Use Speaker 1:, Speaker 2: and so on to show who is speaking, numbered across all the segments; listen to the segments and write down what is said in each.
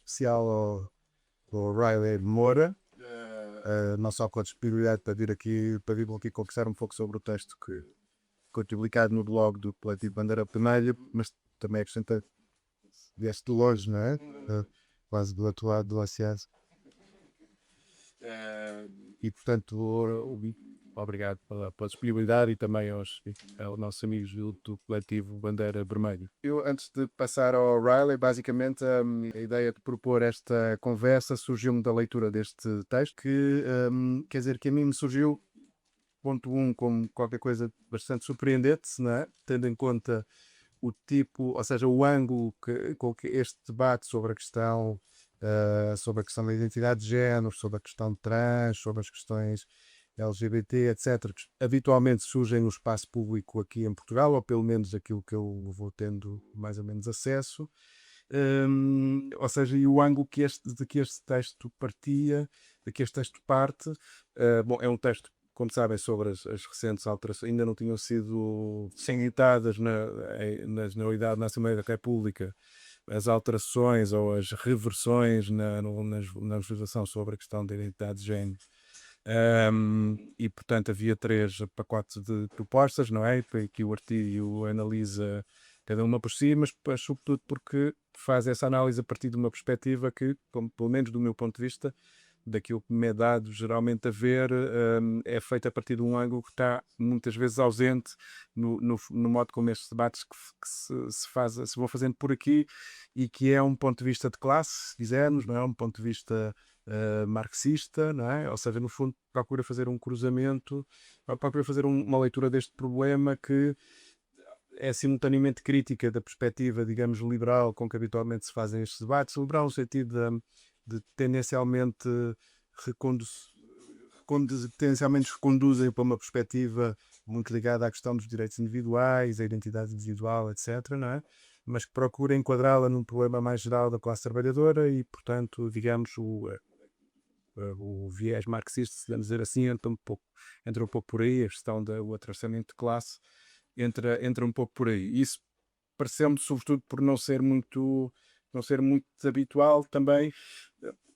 Speaker 1: especial ao Riley Moura, não só com a disponibilidade para vir aqui conversar um pouco sobre o texto que foi publicado no blog do Coletivo Bandeira Vermelha, mas também acrescenta, vieste de longe, não é? Quase do outro lado do oceano. E portanto, obrigado pela disponibilidade e também aos nossos amigos do Coletivo Bandeira Vermelha. Eu, antes de passar ao Riley, basicamente a ideia de propor esta conversa surgiu-me da leitura deste texto, que quer dizer que a mim me surgiu, ponto 1, como qualquer coisa bastante surpreendente, não é? Tendo em conta o tipo, ou seja, o ângulo com que este debate sobre a questão da identidade de género, sobre a questão de trans, sobre as questões LGBT, etc., que habitualmente surgem no espaço público aqui em Portugal, ou pelo menos aquilo que eu vou tendo mais ou menos acesso. Ou seja, e o ângulo de que este texto partia, de que este texto parte, bom, é um texto, como sabem, sobre as recentes alterações, ainda não tinham sido sanitadas na unidade na Assembleia da República, as alterações ou as reversões na legislação sobre a questão da identidade de género. E portanto havia 3 pacotes de propostas, não é? Que o artigo analisa cada uma por si, mas sobretudo porque faz essa análise a partir de uma perspectiva que, como, pelo menos do meu ponto de vista, daquilo que me é dado geralmente a ver, é feita a partir de um ângulo que está muitas vezes ausente no modo como estes debates se vão fazendo por aqui, e que é um ponto de vista de classe, se quisermos, não é? Um ponto de vista marxista, não é? Ou seja, no fundo procura fazer um cruzamento, procura fazer uma leitura deste problema que é simultaneamente crítica da perspectiva, digamos, liberal com que habitualmente se fazem estes debates. Liberal no sentido de tendencialmente reconduzem para uma perspectiva muito ligada à questão dos direitos individuais, à identidade individual, etc., não é? Mas que procura enquadrá-la num problema mais geral da classe trabalhadora e, portanto, digamos, o viés marxista, se vamos dizer assim, entra um pouco por aí, a questão do atravessamento de classe entra um pouco por aí. Isso pareceu-me, sobretudo, por não ser muito habitual também,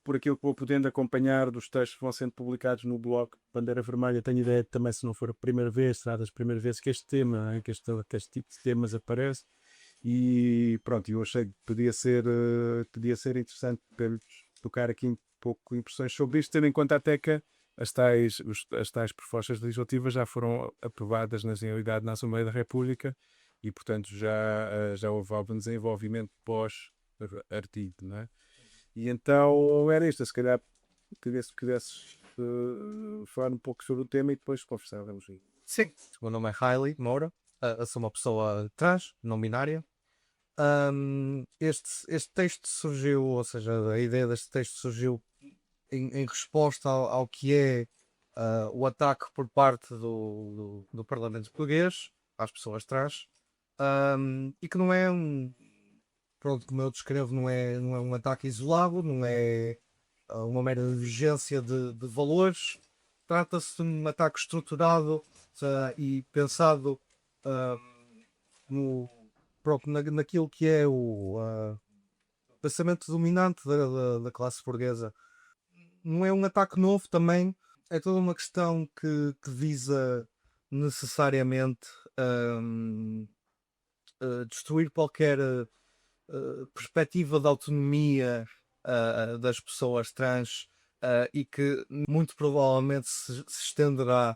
Speaker 1: por aquilo que vou podendo acompanhar dos textos que vão sendo publicados no blog Bandeira Vermelha. Tenho ideia também, se não for a primeira vez, será das primeiras vezes que este tema, que este tipo de temas aparece. E pronto, eu achei que podia ser interessante para tocar aqui um pouco impressões sobre isto, tendo em conta até que as tais propostas legislativas já foram aprovadas na Generalidade na Assembleia da República e, portanto, já houve algum desenvolvimento pós-artigo, não é? E então era isto, se calhar queria se pudesses falar um pouco sobre o tema e depois conversávamos.
Speaker 2: Sim, o meu nome é Riley Moura, eu sou uma pessoa trans, não binária. Este texto surgiu, ou seja, a ideia deste texto surgiu em resposta ao que é o ataque por parte do Parlamento Português às pessoas trans, e que não é pronto, como eu descrevo, não é um ataque isolado, não é uma mera divergência de valores. Trata-se de um ataque estruturado e pensado no, pronto, naquilo que é o pensamento dominante da classe burguesa. Não é um ataque novo também, é toda uma questão que visa necessariamente destruir qualquer perspectiva de autonomia das pessoas trans, e que muito provavelmente se estenderá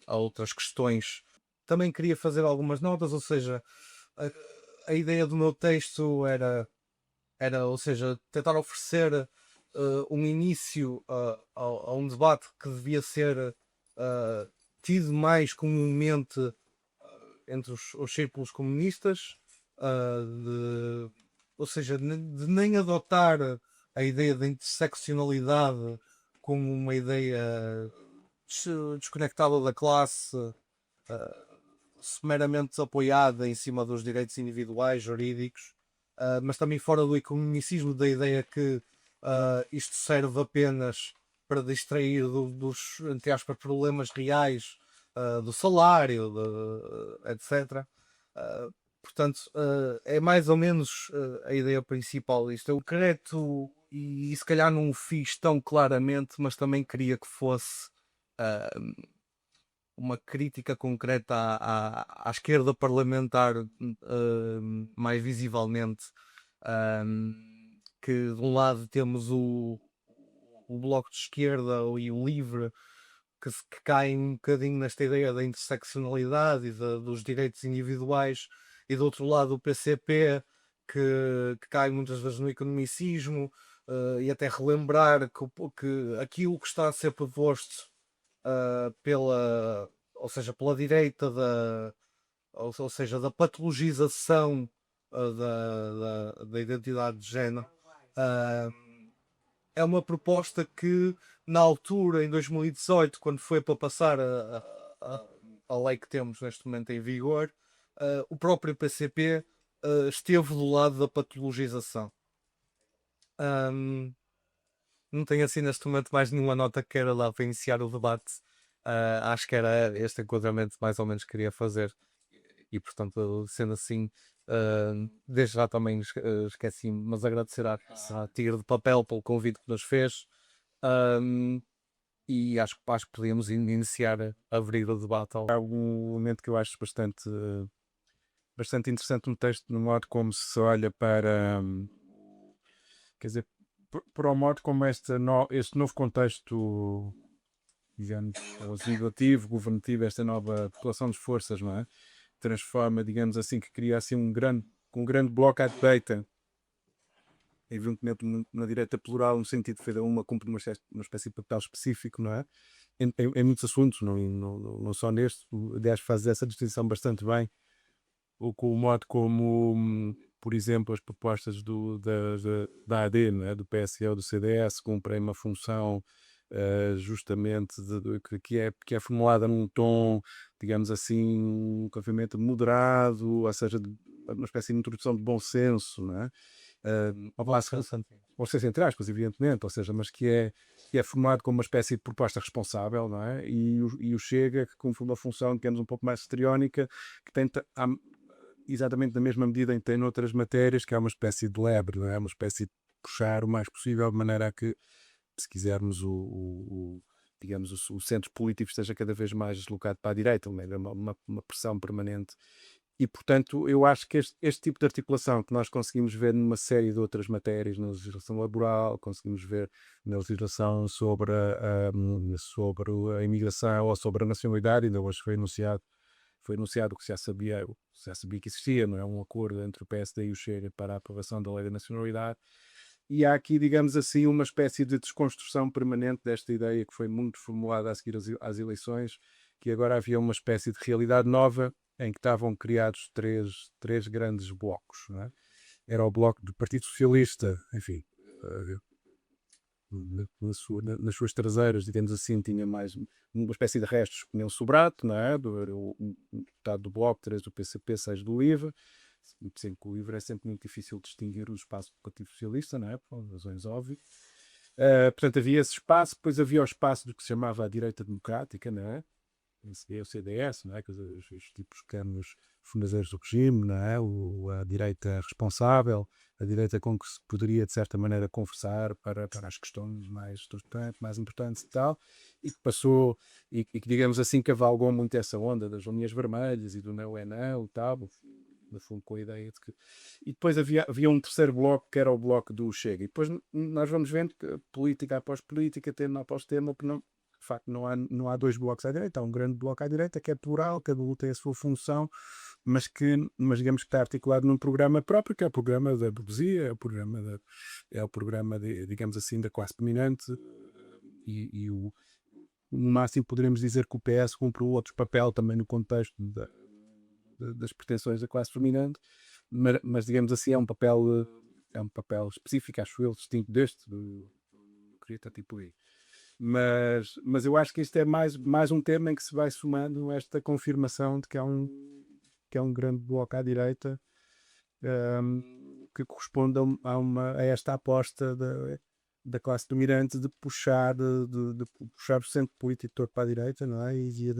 Speaker 2: a outras questões. Também queria fazer algumas notas, ou seja, a ideia do meu texto era, ou seja, tentar oferecer um início a um debate que devia ser tido mais comumente entre os círculos comunistas, ou seja, de nem adotar a ideia da interseccionalidade como uma ideia desconectada da classe, meramente apoiada em cima dos direitos individuais, jurídicos, mas também fora do economicismo da ideia que isto serve apenas para distrair dos, entre aspas, problemas reais do salário, etc. Portanto, é mais ou menos a ideia principal disto. Eu concreto e se calhar não o fiz tão claramente, mas também queria que fosse ah, uma crítica concreta à esquerda parlamentar, mais visivelmente. Que de um lado temos o Bloco de Esquerda e o Livre, que cai um bocadinho nesta ideia da interseccionalidade e dos direitos individuais, e do outro lado o PCP, que cai muitas vezes no economicismo, e até relembrar que aquilo que está a ser proposto ou seja, pela direita ou seja, da patologização da identidade de género, ah, é uma proposta que na altura, em 2018, quando foi para passar a lei que temos neste momento em vigor, o próprio PCP esteve do lado da patologização. Não tenho assim neste momento mais nenhuma nota que queira lá para iniciar o debate. Acho que era este enquadramento mais ou menos que queria fazer. E portanto, sendo assim, desde já também esqueci-me, mas agradecer à Tigre de Papel pelo convite que nos fez. Ahm, e acho que podíamos iniciar a abrir o debate.
Speaker 1: Há um elemento que eu acho bastante interessante no texto, no modo como se olha para, quer dizer, para o modo como este novo contexto, digamos, legislativo, governativo, esta nova população de forças, não é? Transforma, digamos assim, que cria assim um grande bloco à direita, evidentemente na direita plural, no sentido de cada uma cumpre uma espécie de papel específico, não é? Em muitos assuntos, não só neste, aliás, faz essa distinção bastante bem, ou com o modo como, por exemplo, as propostas da AD, não é? Do PSL, do CDS, cumprem uma função justamente que é formulada num tom, digamos assim, obviamente moderado, ou seja, uma espécie de introdução de bom senso, não é? Ao passo ou seja, entre aspas, evidentemente, ou seja, mas que é formado como uma espécie de proposta responsável, não é? E o Chega, que cumpre uma função, digamos, um pouco mais histriónica, que tenta, exatamente na mesma medida em que tem noutras matérias, que é uma espécie de lebre, não é? Uma espécie de puxar o mais possível, de maneira a que, se quisermos, digamos, o centro político esteja cada vez mais deslocado para a direita, uma pressão permanente. E, portanto, eu acho que este tipo de articulação que nós conseguimos ver numa série de outras matérias, na legislação laboral, conseguimos ver na legislação sobre a imigração ou sobre a nacionalidade, ainda hoje foi anunciado que já sabia que existia, não é? Um acordo entre o PSD e o Chega para a aprovação da lei da nacionalidade. E há aqui, digamos assim, uma espécie de desconstrução permanente desta ideia que foi muito formulada a seguir às eleições, que agora havia uma espécie de realidade nova em que estavam criados três grandes blocos. Não é? Era o bloco do Partido Socialista, enfim, nas suas traseiras, digamos assim, tinha mais uma espécie de restos que nem o Sobrato, não é? Metade do Bloco, 3 do PCP, 6 do LIVRE. Sempre que o LIVRE é sempre muito difícil distinguir o espaço do Partido Socialista, não é? Por razões óbvias. Portanto, havia esse espaço, depois havia o espaço do que se chamava a direita democrática, não é? O CDS, não é? Os tipos canos fundadores do regime, não é? A direita responsável, a direita com que se poderia, de certa maneira, conversar para as questões mais importantes e tal, e que passou, e que, digamos assim, cavalgou muito essa onda das linhas vermelhas e do não é não e tal, no fundo com a ideia de que... E depois havia um terceiro bloco, que era o bloco do Chega, e depois nós vamos vendo que política após política, tema após tema, que não, de facto, não há dois blocos à direita, há um grande bloco à direita que é plural, cada um tem a sua função, mas digamos que está articulado num programa próprio, que é o programa da burguesia, é o programa digamos assim, da classe dominante, e no máximo poderemos dizer que o PS cumpre outro papel também no contexto das pretensões da classe dominante, mas digamos assim, é um papel específico, acho eu, distinto deste, queria estar tipo aí. Mas eu acho que isto é mais um tema em que se vai somando esta confirmação de que é um grande bloco à direita, que corresponde a esta aposta da classe dominante de puxar o centro político todo para a direita, não é? E de ir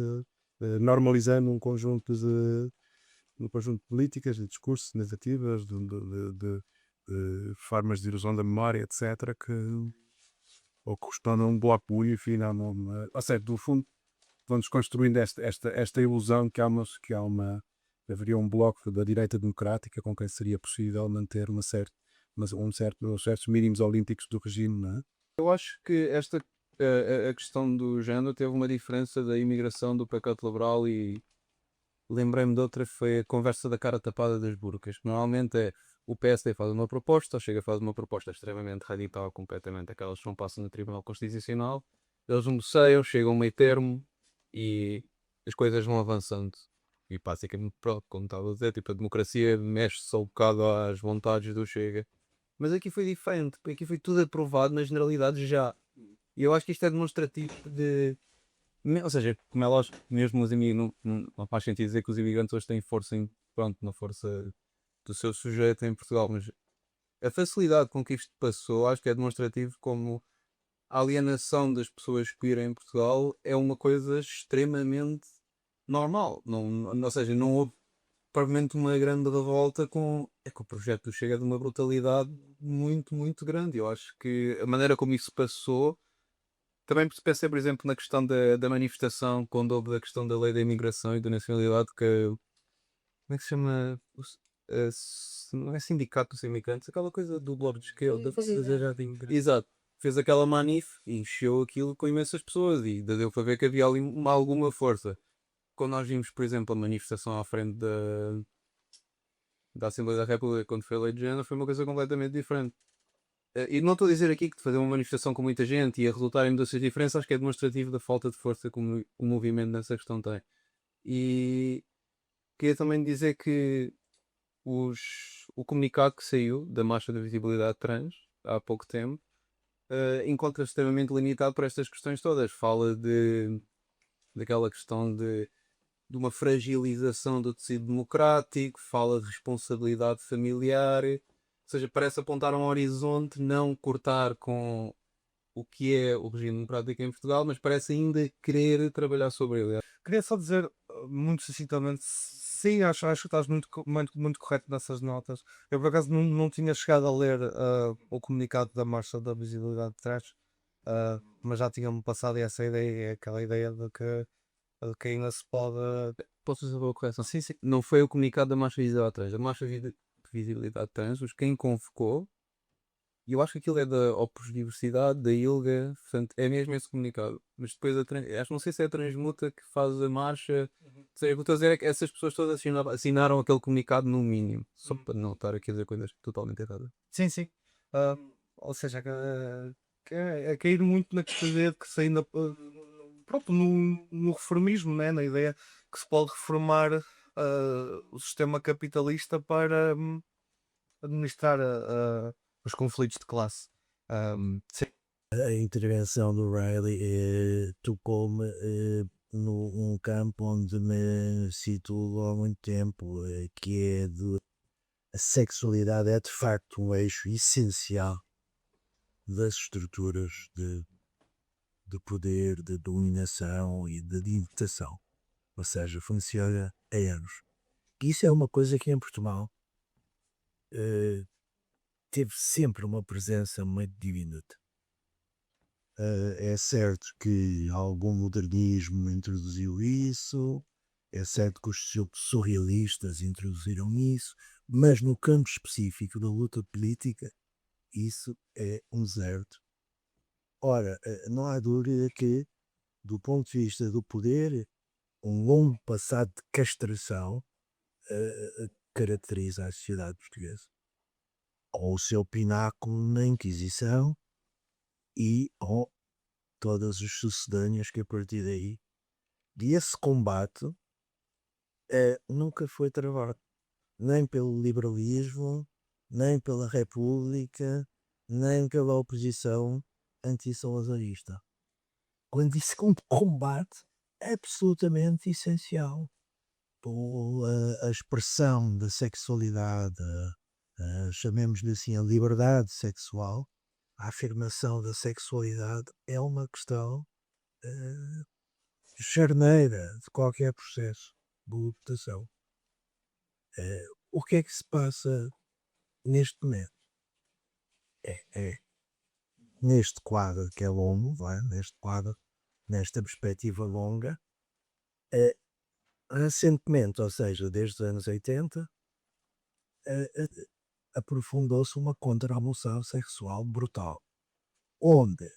Speaker 1: normalizando um conjunto no conjunto de políticas, de discursos, de narrativas, de formas de erosão da memória, etc., que ou que costumam um bloco wifi, ou seja, do fundo, vão-nos construindo esta ilusão haveria um bloco da direita democrática com quem seria possível manter uns certos mínimos olímpicos do regime, não é?
Speaker 3: Eu acho que a questão do género teve uma diferença da imigração do pacote laboral e lembrei-me de outra, foi a conversa da cara tapada das burcas. Normalmente é o PSD faz uma proposta, o Chega faz uma proposta extremamente radical, completamente aquelas que não passam no Tribunal Constitucional, eles negociam, chegam a um meio termo e as coisas vão avançando. E basicamente, pronto, como estava a dizer, tipo, a democracia mexe-se um bocado às vontades do Chega. Mas aqui foi diferente, porque aqui foi tudo aprovado na generalidade já. E eu acho que isto é demonstrativo de. Ou seja, como é lógico, mesmo os imigrantes, não faz sentido dizer que os imigrantes hoje têm força, pronto, na força do seu sujeito em Portugal, mas a facilidade com que isto passou, acho que é demonstrativo como a alienação das pessoas que vivem em Portugal é uma coisa extremamente normal. Ou seja, não houve provavelmente uma grande revolta com. É que o projeto chega de uma brutalidade muito, muito grande. Eu acho que a maneira como isso passou. Também se pensa, por exemplo, na questão da manifestação, quando houve a questão da lei da imigração e da nacionalidade, que. Como é que se chama? Não é sindicato dos imigrantes, aquela coisa do bloco de esquerda. Exato. Fez aquela manif e encheu aquilo com imensas pessoas e deu para ver que havia ali alguma força. Quando nós vimos, por exemplo, a manifestação à frente da Assembleia da República quando foi a lei de género, foi uma coisa completamente diferente. E não estou a dizer aqui que fazer uma manifestação com muita gente e a resultar em mudanças diferentes, acho que é demonstrativo da falta de força que o movimento nessa questão tem. E queria também dizer que o comunicado que saiu da Marcha da Visibilidade Trans há pouco tempo encontra-se extremamente limitado por estas questões todas. Fala daquela questão de uma fragilização do tecido democrático, fala de responsabilidade familiar, ou seja, parece apontar um horizonte, não cortar com o que é o regime democrático em Portugal, mas parece ainda querer trabalhar sobre ele.
Speaker 2: Queria só dizer, muito sucintamente, sim, acho que estás muito correto nessas notas. Eu, por acaso, não tinha chegado a ler o comunicado da Marcha da Visibilidade de Trás, mas já tinha-me passado essa ideia, aquela ideia de que ainda se pode.
Speaker 3: Posso fazer uma correção?
Speaker 2: Sim, sim.
Speaker 3: Não foi o comunicado da Marcha Visibilidade Trans. A Marcha Visibilidade Trans, quem convocou, e eu acho que aquilo é da Opus Diversidade, da ILGA, portanto, é mesmo esse comunicado. Mas depois, acho não sei se é a Transmuta que faz a marcha. Ou seja, o que eu estou a dizer é que essas pessoas todas assinaram aquele comunicado no mínimo, só para não estar aqui a dizer coisas totalmente erradas.
Speaker 2: Sim, sim. Ou seja, é cair muito na ideia de que se ainda próprio no reformismo, né? Na ideia que se pode reformar o sistema capitalista para administrar os conflitos de classe. Sim.
Speaker 4: A intervenção do Riley tocou-me num campo onde me situo há muito tempo, que é a sexualidade é de facto um eixo essencial das estruturas de poder, de dominação e de ditação. Ou seja, funciona há anos. Isso é uma coisa que em Portugal teve sempre uma presença muito diminuta. É certo que algum modernismo introduziu isso, é certo que os surrealistas introduziram isso, mas no campo específico da luta política, isso é um certo. Ora, não há dúvida que, do ponto de vista do poder, um longo passado de castração caracteriza a sociedade portuguesa. Ou o seu pináculo na Inquisição e ou todas as sucedâneas que a partir daí. E esse combate nunca foi travado, nem pelo liberalismo, nem pela República, nem pela oposição anti-salazarista. Quando isso é um combate absolutamente essencial a expressão da sexualidade, chamemos-lhe assim a liberdade sexual, a afirmação da sexualidade é uma questão charneira de qualquer processo de libertação. O que é que se passa neste momento? É neste quadro que é longo, vai, neste quadro, nesta perspectiva longa, eh, recentemente, ou seja, desde os anos 80, eh, eh, aprofundou-se uma contra-revolução sexual brutal, onde,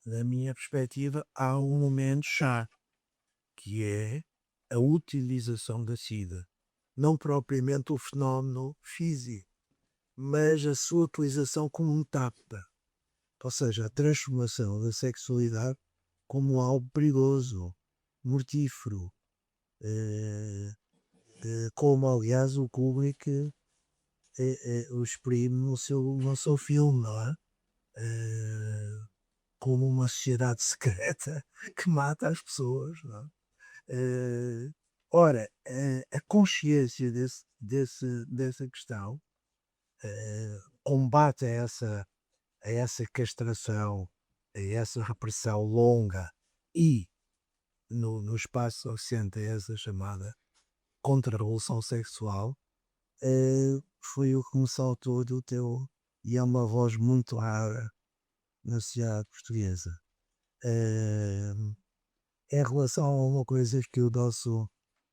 Speaker 4: na minha perspectiva, há um momento chave, que é a utilização da SIDA. Não propriamente o fenómeno físico, mas a sua utilização como metáfora. Ou seja, a transformação da sexualidade como algo perigoso, mortífero, como aliás o Kubrick o exprime no seu filme, não é? Como uma sociedade secreta que mata as pessoas, não é? Ora, a consciência dessa questão, combate a essa castração, a essa repressão longa e, no espaço ocidente, a essa chamada contra-revolução sexual, foi o que me saltou do teu. E é uma voz muito rara na sociedade portuguesa. Em relação a uma coisa que o nosso,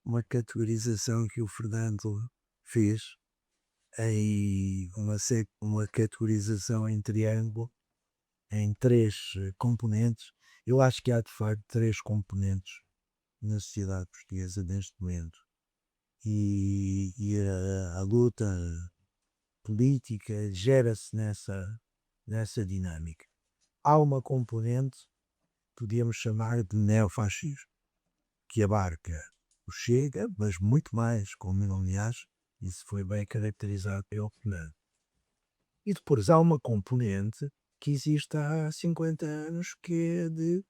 Speaker 4: uma categorização que o Fernando fez, em uma categorização em triângulo, em 3 componentes, eu acho que há de facto 3 componentes na sociedade portuguesa neste momento. E a luta política gera-se nessa dinâmica. Há uma componente, podíamos chamar de neofascismo, que abarca o Chega, mas muito mais, como aliás, isso foi bem caracterizado pelo Fernando. E depois há uma componente que existe há 50 anos, que é de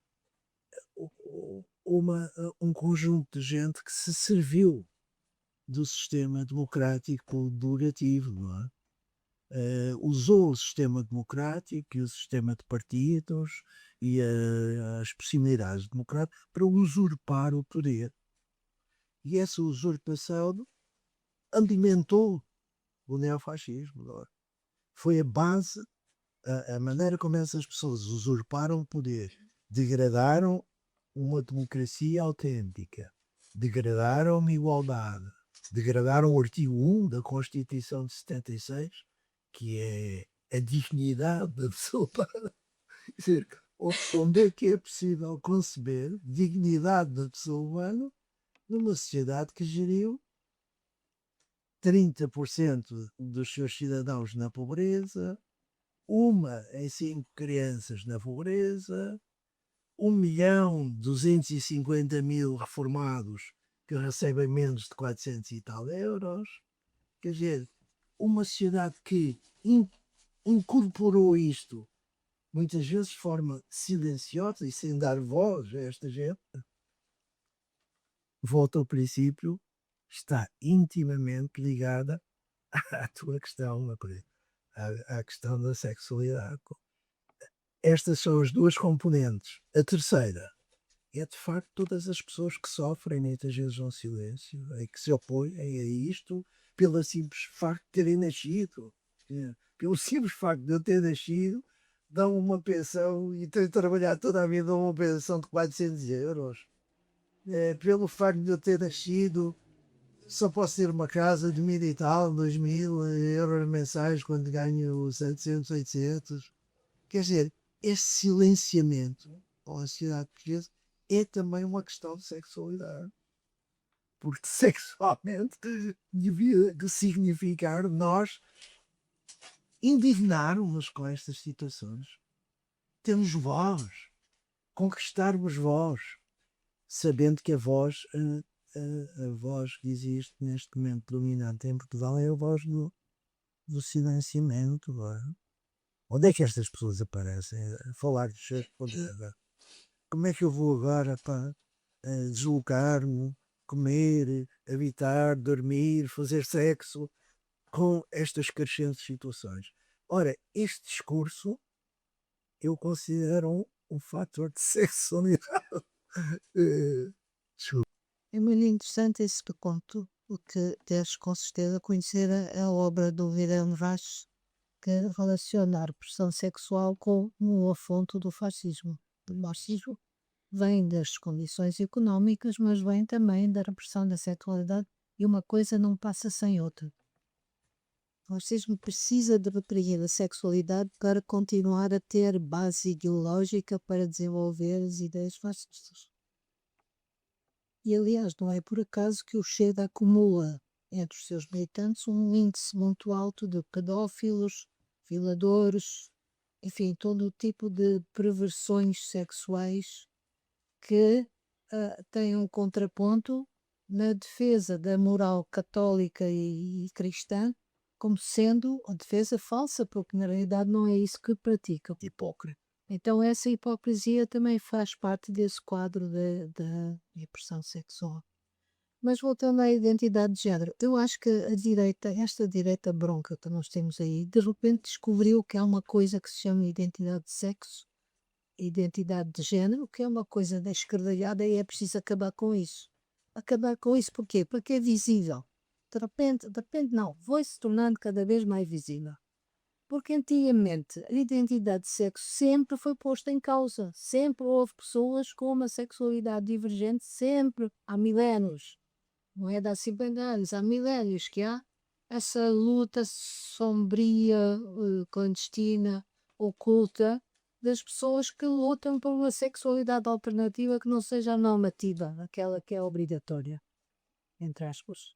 Speaker 4: um conjunto de gente que se serviu do sistema democrático durativo, não é? Usou o sistema democrático e o sistema de partidos e as possibilidades democráticas para usurpar o poder. E essa usurpação alimentou o neofascismo. Não é? Foi a base, a maneira como essas pessoas usurparam o poder, degradaram uma democracia autêntica, degradaram uma igualdade, degradaram o artigo 1 da Constituição de 76, que é a dignidade da pessoa. Quer dizer, onde é que é possível conceber dignidade da pessoa humana numa sociedade que geriu 30% dos seus cidadãos na pobreza, 1 em 5 crianças na pobreza, 1.250.000 reformados que recebem menos de 400 e tal euros. Quer dizer, uma sociedade que incorporou isto, muitas vezes de forma silenciosa e sem dar voz a esta gente, volta ao princípio, está intimamente ligada à tua questão, à questão da sexualidade. Estas são as 2 componentes. A terceira é, de facto, todas as pessoas que sofrem, muitas vezes no silêncio, e que se opõem a isto pelo simples facto de terem nascido. Pelo simples facto de eu ter nascido, dão uma pensão e ter trabalhado toda a vida, dão uma pensão de 400 euros. Pelo facto de eu ter nascido, só posso ter uma casa de 1.000 e tal, 2.000 euros mensais quando ganho 700, 800. Quer dizer, esse silenciamento com a sociedade portuguesa é também uma questão de sexualidade. Porque sexualmente devia significar nós indignarmos com estas situações. Termos voz, conquistarmos voz, sabendo que a voz que existe neste momento dominante em Portugal é a voz do silenciamento. Não é? Onde é que estas pessoas aparecem? A falar-lhes, como é que eu vou agora para deslocar-me, comer, habitar, dormir, fazer sexo com estas crescentes situações? Ora, este discurso eu considero um fator de sexualidade.
Speaker 5: É muito interessante esse ponto. porque deves com certeza conhecer a obra do Wilhelm Reich, que relaciona a repressão sexual com o afonso do fascismo. O marxismo vem das condições económicas, mas vem também da repressão da sexualidade e uma coisa não passa sem outra. O fascismo precisa de reprimir a sexualidade para continuar a ter base ideológica para desenvolver as ideias fascistas. E, aliás, não é por acaso que o Chega acumula entre os seus militantes um índice muito alto de pedófilos, violadores, enfim, todo o tipo de perversões sexuais que têm um contraponto na defesa da moral católica e cristã, como sendo a defesa falsa, porque na realidade não é isso que praticam.
Speaker 4: Hipócrita.
Speaker 5: Então essa hipocrisia também faz parte desse quadro da repressão sexual. Mas voltando à identidade de género, eu acho que a direita, esta direita bronca que nós temos aí, de repente descobriu que há uma coisa que se chama identidade de sexo, identidade de género, que é uma coisa da esquerdalhada e é preciso acabar com isso. Acabar com isso porquê? Porque é visível. De repente não, vai se tornando cada vez mais visível. Porque antigamente a identidade de sexo sempre foi posta em causa. Sempre houve pessoas com uma sexualidade divergente, sempre, há milénios. Não é de há 50 anos, há milénios que há essa luta sombria, clandestina, oculta, das pessoas que lutam por uma sexualidade alternativa que não seja a normativa, aquela que é obrigatória, entre aspas.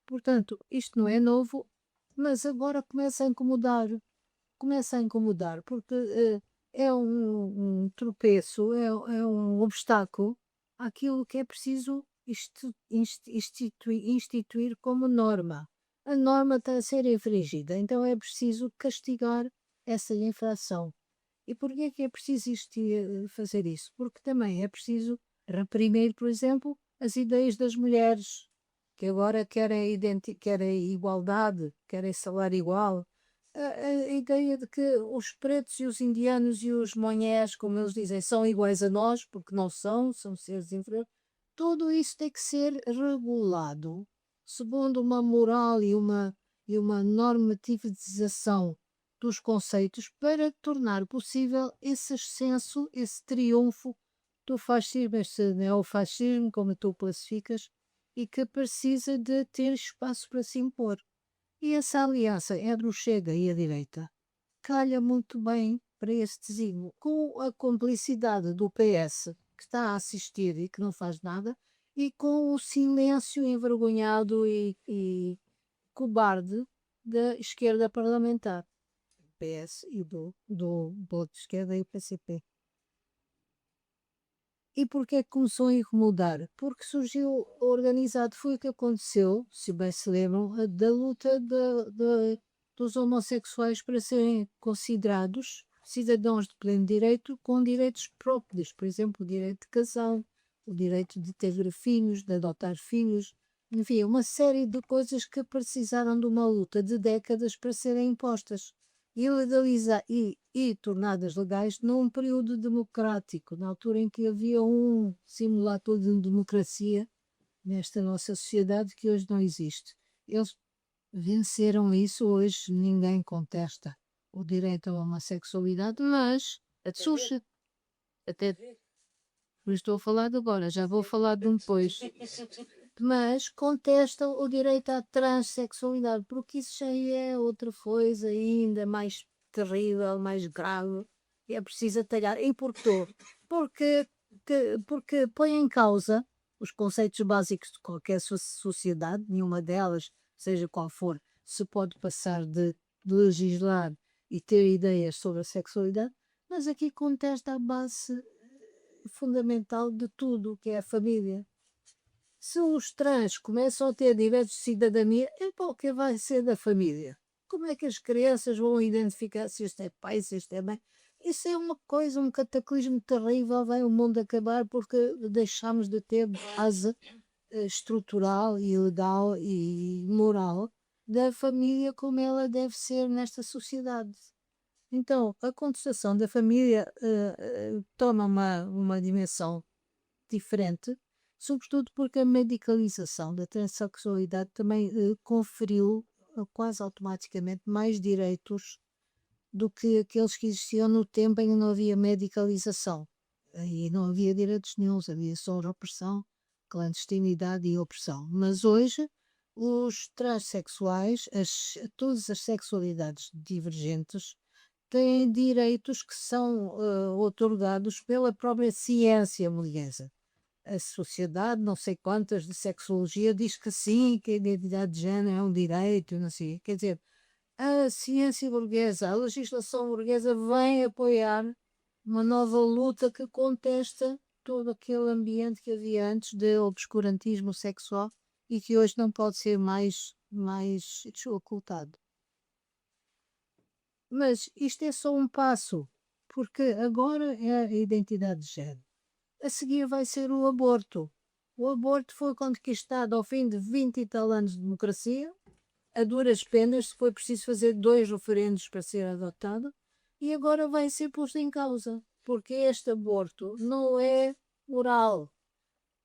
Speaker 5: Portanto, isto não é novo, mas agora começa a incomodar, porque é um tropeço, é um obstáculo àquilo que é preciso instituir como norma. A norma está a ser infringida, então é preciso castigar essa infração. E porquê é que é preciso fazer isso? Porque também é preciso reprimir, por exemplo, as ideias das mulheres, que agora querem igualdade, querem salário igual. A ideia de que os pretos e os indianos e os monhés, como eles dizem, são iguais a nós, porque não são seres inferiores. Tudo isso tem que ser regulado segundo uma moral e uma normativização dos conceitos para tornar possível esse ascenso, esse triunfo do fascismo, esse neofascismo, como tu classificas, e que precisa de ter espaço para se impor. E essa aliança entre o Chega e a direita calha muito bem para esse desígnio, com a complicidade do PS, que está a assistir e que não faz nada, e com o silêncio envergonhado e cobarde da esquerda parlamentar, do PS e do Bloco de Esquerda e o PCP. E porquê que começou a incomodar? Porque surgiu organizado, foi o que aconteceu, se bem se lembram, da luta dos homossexuais para serem considerados cidadãos de pleno direito com direitos próprios, por exemplo, o direito de casar, o direito de ter filhos, de adotar filhos, enfim, uma série de coisas que precisaram de uma luta de décadas para serem impostas e tornadas legais num período democrático, na altura em que havia um simulacro de democracia nesta nossa sociedade que hoje não existe. Eles venceram isso, hoje ninguém contesta o direito à homossexualidade, mas a Xuxa, até por isso estou a falar de agora, já vou falar de um depois, mas contestam o direito à transexualidade, porque isso já é outra coisa ainda mais terrível, mais grave, e é preciso atalhar. E porquê? Porque põe em causa os conceitos básicos de qualquer sociedade, nenhuma delas, seja qual for, se pode passar de legislar e ter ideias sobre a sexualidade, mas aqui contesta a base fundamental de tudo, que é a família. Se os trans começam a ter direitos de cidadania, então o que vai ser da família? Como é que as crianças vão identificar se este é pai, se este é mãe? Isso é uma coisa, um cataclismo terrível, vai o mundo acabar porque deixamos de ter base estrutural e legal e moral da família como ela deve ser nesta sociedade. Então, a contestação da família toma uma dimensão diferente sobretudo porque a medicalização da transexualidade também conferiu quase automaticamente mais direitos do que aqueles que existiam no tempo em que não havia medicalização. Aí não havia direitos nenhuns, havia só opressão, clandestinidade e opressão. Mas hoje, os transexuais, todas as sexualidades divergentes, têm direitos que são otorgados pela própria ciência burguesa. A sociedade, não sei quantas, de sexologia, diz que sim, que a identidade de género é um direito, não sei. Quer dizer, a ciência burguesa, a legislação burguesa vem apoiar uma nova luta que contesta todo aquele ambiente que havia antes de obscurantismo sexual e que hoje não pode ser mais ocultado. Mas isto é só um passo, porque agora é a identidade de género. A seguir vai ser o aborto. O aborto foi conquistado ao fim de 20 e tal anos de democracia, a duras penas, foi preciso fazer 2 referendos para ser adotado, e agora vai ser posto em causa, porque este aborto não é moral,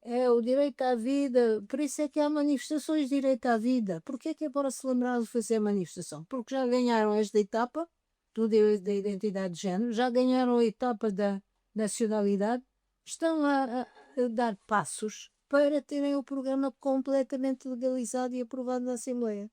Speaker 5: é o direito à vida, por isso é que há manifestações de direito à vida. Porquê é que é para se lembrar de fazer manifestação? Porque já ganharam esta etapa do direito da identidade de género, já ganharam a etapa da nacionalidade, estão a dar passos para terem o programa completamente legalizado e aprovado na Assembleia.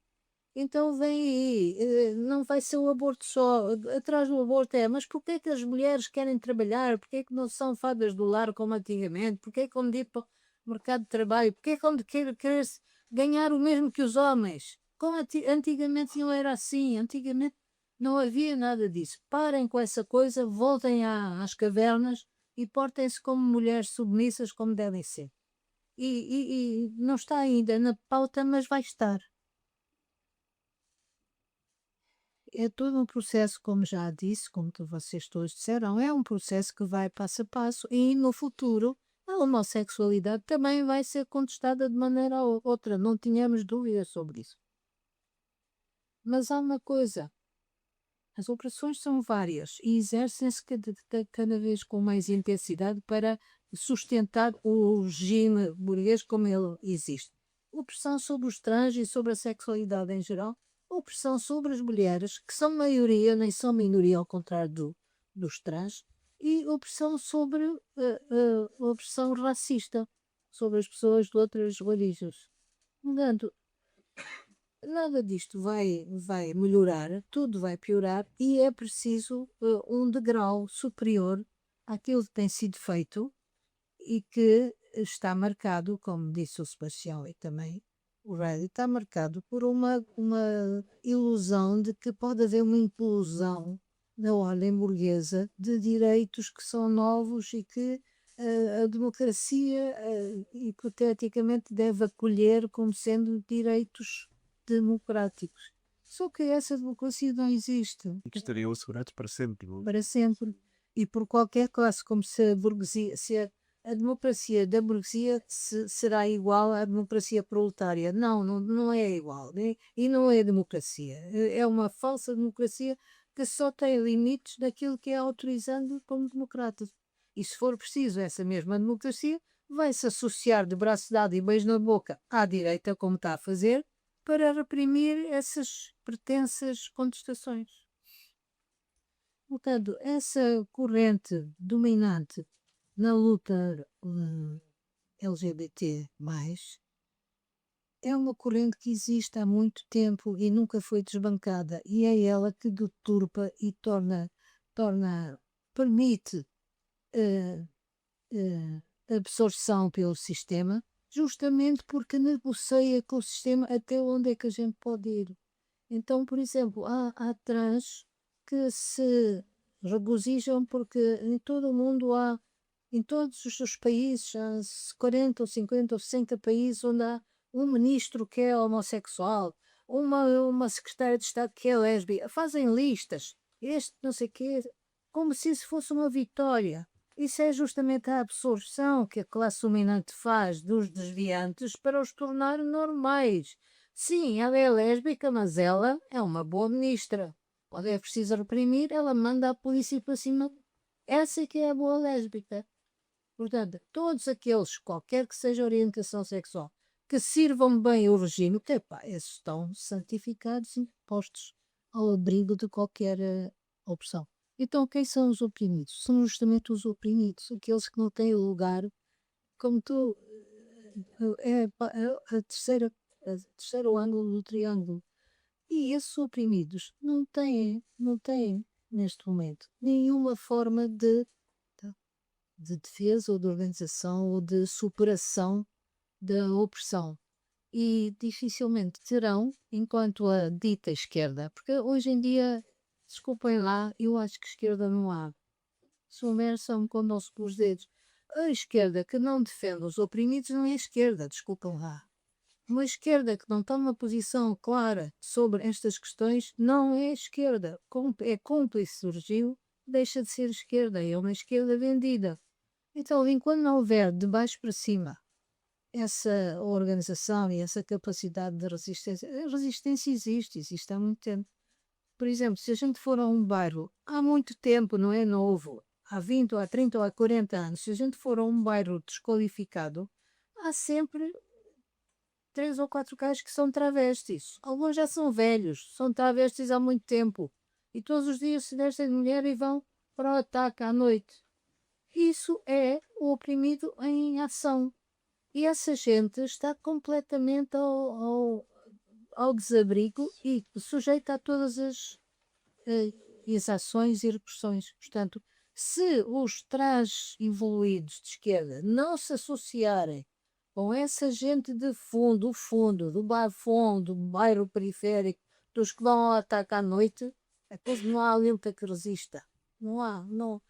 Speaker 5: Então vem aí, não vai ser o aborto só, atrás do aborto mas porquê é que as mulheres querem trabalhar? Porquê é que não são fadas do lar como antigamente? Porquê é que vão ir para o mercado de trabalho? Porquê é que vão querer ganhar o mesmo que os homens? Como antigamente não era assim, antigamente não havia nada disso. Parem com essa coisa, voltem às cavernas e portem-se como mulheres submissas como devem ser. E não está ainda na pauta, mas vai estar. É todo um processo, como já disse, como vocês todos disseram, é um processo que vai passo a passo e no futuro a homossexualidade também vai ser contestada de maneira ou outra, não tínhamos dúvidas sobre isso. Mas há uma coisa, as opressões são várias e exercem-se cada vez com mais intensidade para sustentar o regime burguês como ele existe. Opressão sobre os trans e sobre a sexualidade em geral, opressão sobre as mulheres, que são maioria, nem são minoria, ao contrário dos trans, e opressão sobre opressão racista, sobre as pessoas de outras religiões. Portanto, nada disto vai melhorar, tudo vai piorar e é preciso um degrau superior àquilo que tem sido feito e que está marcado, como disse o Sebastião e também o Riley, está marcado por uma ilusão de que pode haver uma implosão na ordem burguesa de direitos que são novos e que a democracia hipoteticamente deve acolher como sendo direitos democráticos. Só que essa democracia não existe.
Speaker 1: E que estariam assegurados para sempre.
Speaker 5: Para sempre. E por qualquer classe, como se a burguesia, a democracia da burguesia será igual à democracia proletária. Não é igual. Né? E não é democracia. É uma falsa democracia que só tem limites daquilo que é autorizando como democrata. E se for preciso, essa mesma democracia vai se associar de braço dado e beijo na boca à direita, como está a fazer, para reprimir essas pretensas contestações. Portanto, essa corrente dominante na luta LGBT+, é uma corrente que existe há muito tempo e nunca foi desbancada, e é ela que deturpa e permite absorção pelo sistema, justamente porque negocia com o sistema até onde é que a gente pode ir. Então, por exemplo, há trans que se regozijam porque em todo o mundo em todos os países, há 40 ou 50 ou 60 países onde há um ministro que é homossexual, uma secretária de Estado que é lésbica, fazem listas, este não sei o quê, como se isso fosse uma vitória. Isso é justamente a absorção que a classe dominante faz dos desviantes para os tornar normais. Sim, ela é lésbica, mas ela é uma boa ministra. Quando é preciso reprimir, ela manda a polícia para cima. Essa que é a boa lésbica. Portanto, todos aqueles, qualquer que seja a orientação sexual, que sirvam bem o regime, que, epá, esses estão santificados e postos ao abrigo de qualquer opressão. Então, quem são os oprimidos? São justamente os oprimidos, aqueles que não têm lugar, como tu, é a terceiro ângulo do triângulo. E esses oprimidos não têm neste momento nenhuma forma de defesa ou de organização ou de superação da opressão. E dificilmente terão enquanto a dita esquerda, porque hoje em dia, desculpem lá, eu acho que esquerda não há. Submersam com o nosso pelos dedos. A esquerda que não defende os oprimidos não é esquerda, desculpem lá. Uma esquerda que não toma posição clara sobre estas questões não é esquerda. É cúmplice do regime, deixa de ser esquerda, é uma esquerda vendida. Então, enquanto não houver de baixo para cima essa organização e essa capacidade de resistência, a resistência existe há muito tempo. Por exemplo, se a gente for a um bairro há muito tempo, não é novo, há 20 ou há 30 ou há 40 anos, se a gente for a um bairro desqualificado, há sempre 3 ou 4 gajos que são travestis. Alguns já são velhos, são travestis há muito tempo. E todos os dias se vestem de mulher e vão para o ataque à noite. Isso é o oprimido em ação. E essa gente está completamente ao desabrigo e sujeita a todas as exações e repressões. Portanto, se os trans evoluídos de esquerda não se associarem com essa gente de fundo, do bairro fundo, do bairro periférico, dos que vão ao ataque à noite, depois não há luta que resista. Não há, não.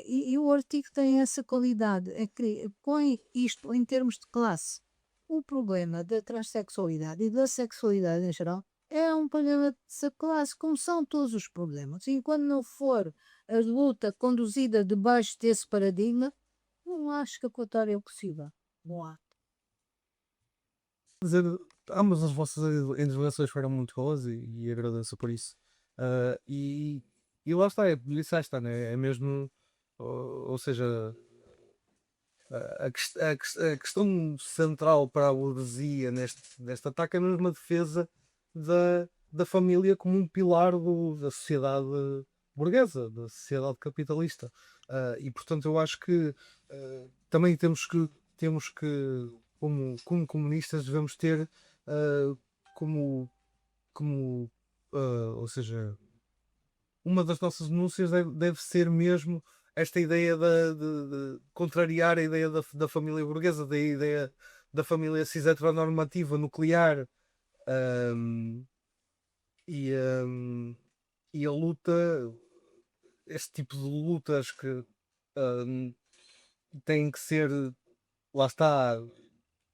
Speaker 5: E o artigo tem essa qualidade, é que põe isto em termos de classe. O problema da transexualidade e da sexualidade em geral é um problema de classe, como são todos os problemas. E enquanto não for a luta conduzida debaixo desse paradigma, não há escapatória possível. Não há.
Speaker 2: Dizer, ambas as vossas intervenções foram muito boas e agradeço por isso. E lá está, isso aí está, né? É mesmo, ou seja, a questão central para a burguesia neste ataque é mesmo a defesa da família como um pilar da sociedade burguesa, da sociedade capitalista. E portanto eu acho que também temos que como comunistas devemos ter como, como ou seja, uma das nossas denúncias deve ser mesmo esta ideia de contrariar a ideia da família burguesa, da ideia da família cis heteronormativa nuclear, ahm, e, ahm, e a luta, este tipo de lutas que ahm, têm que ser, lá está,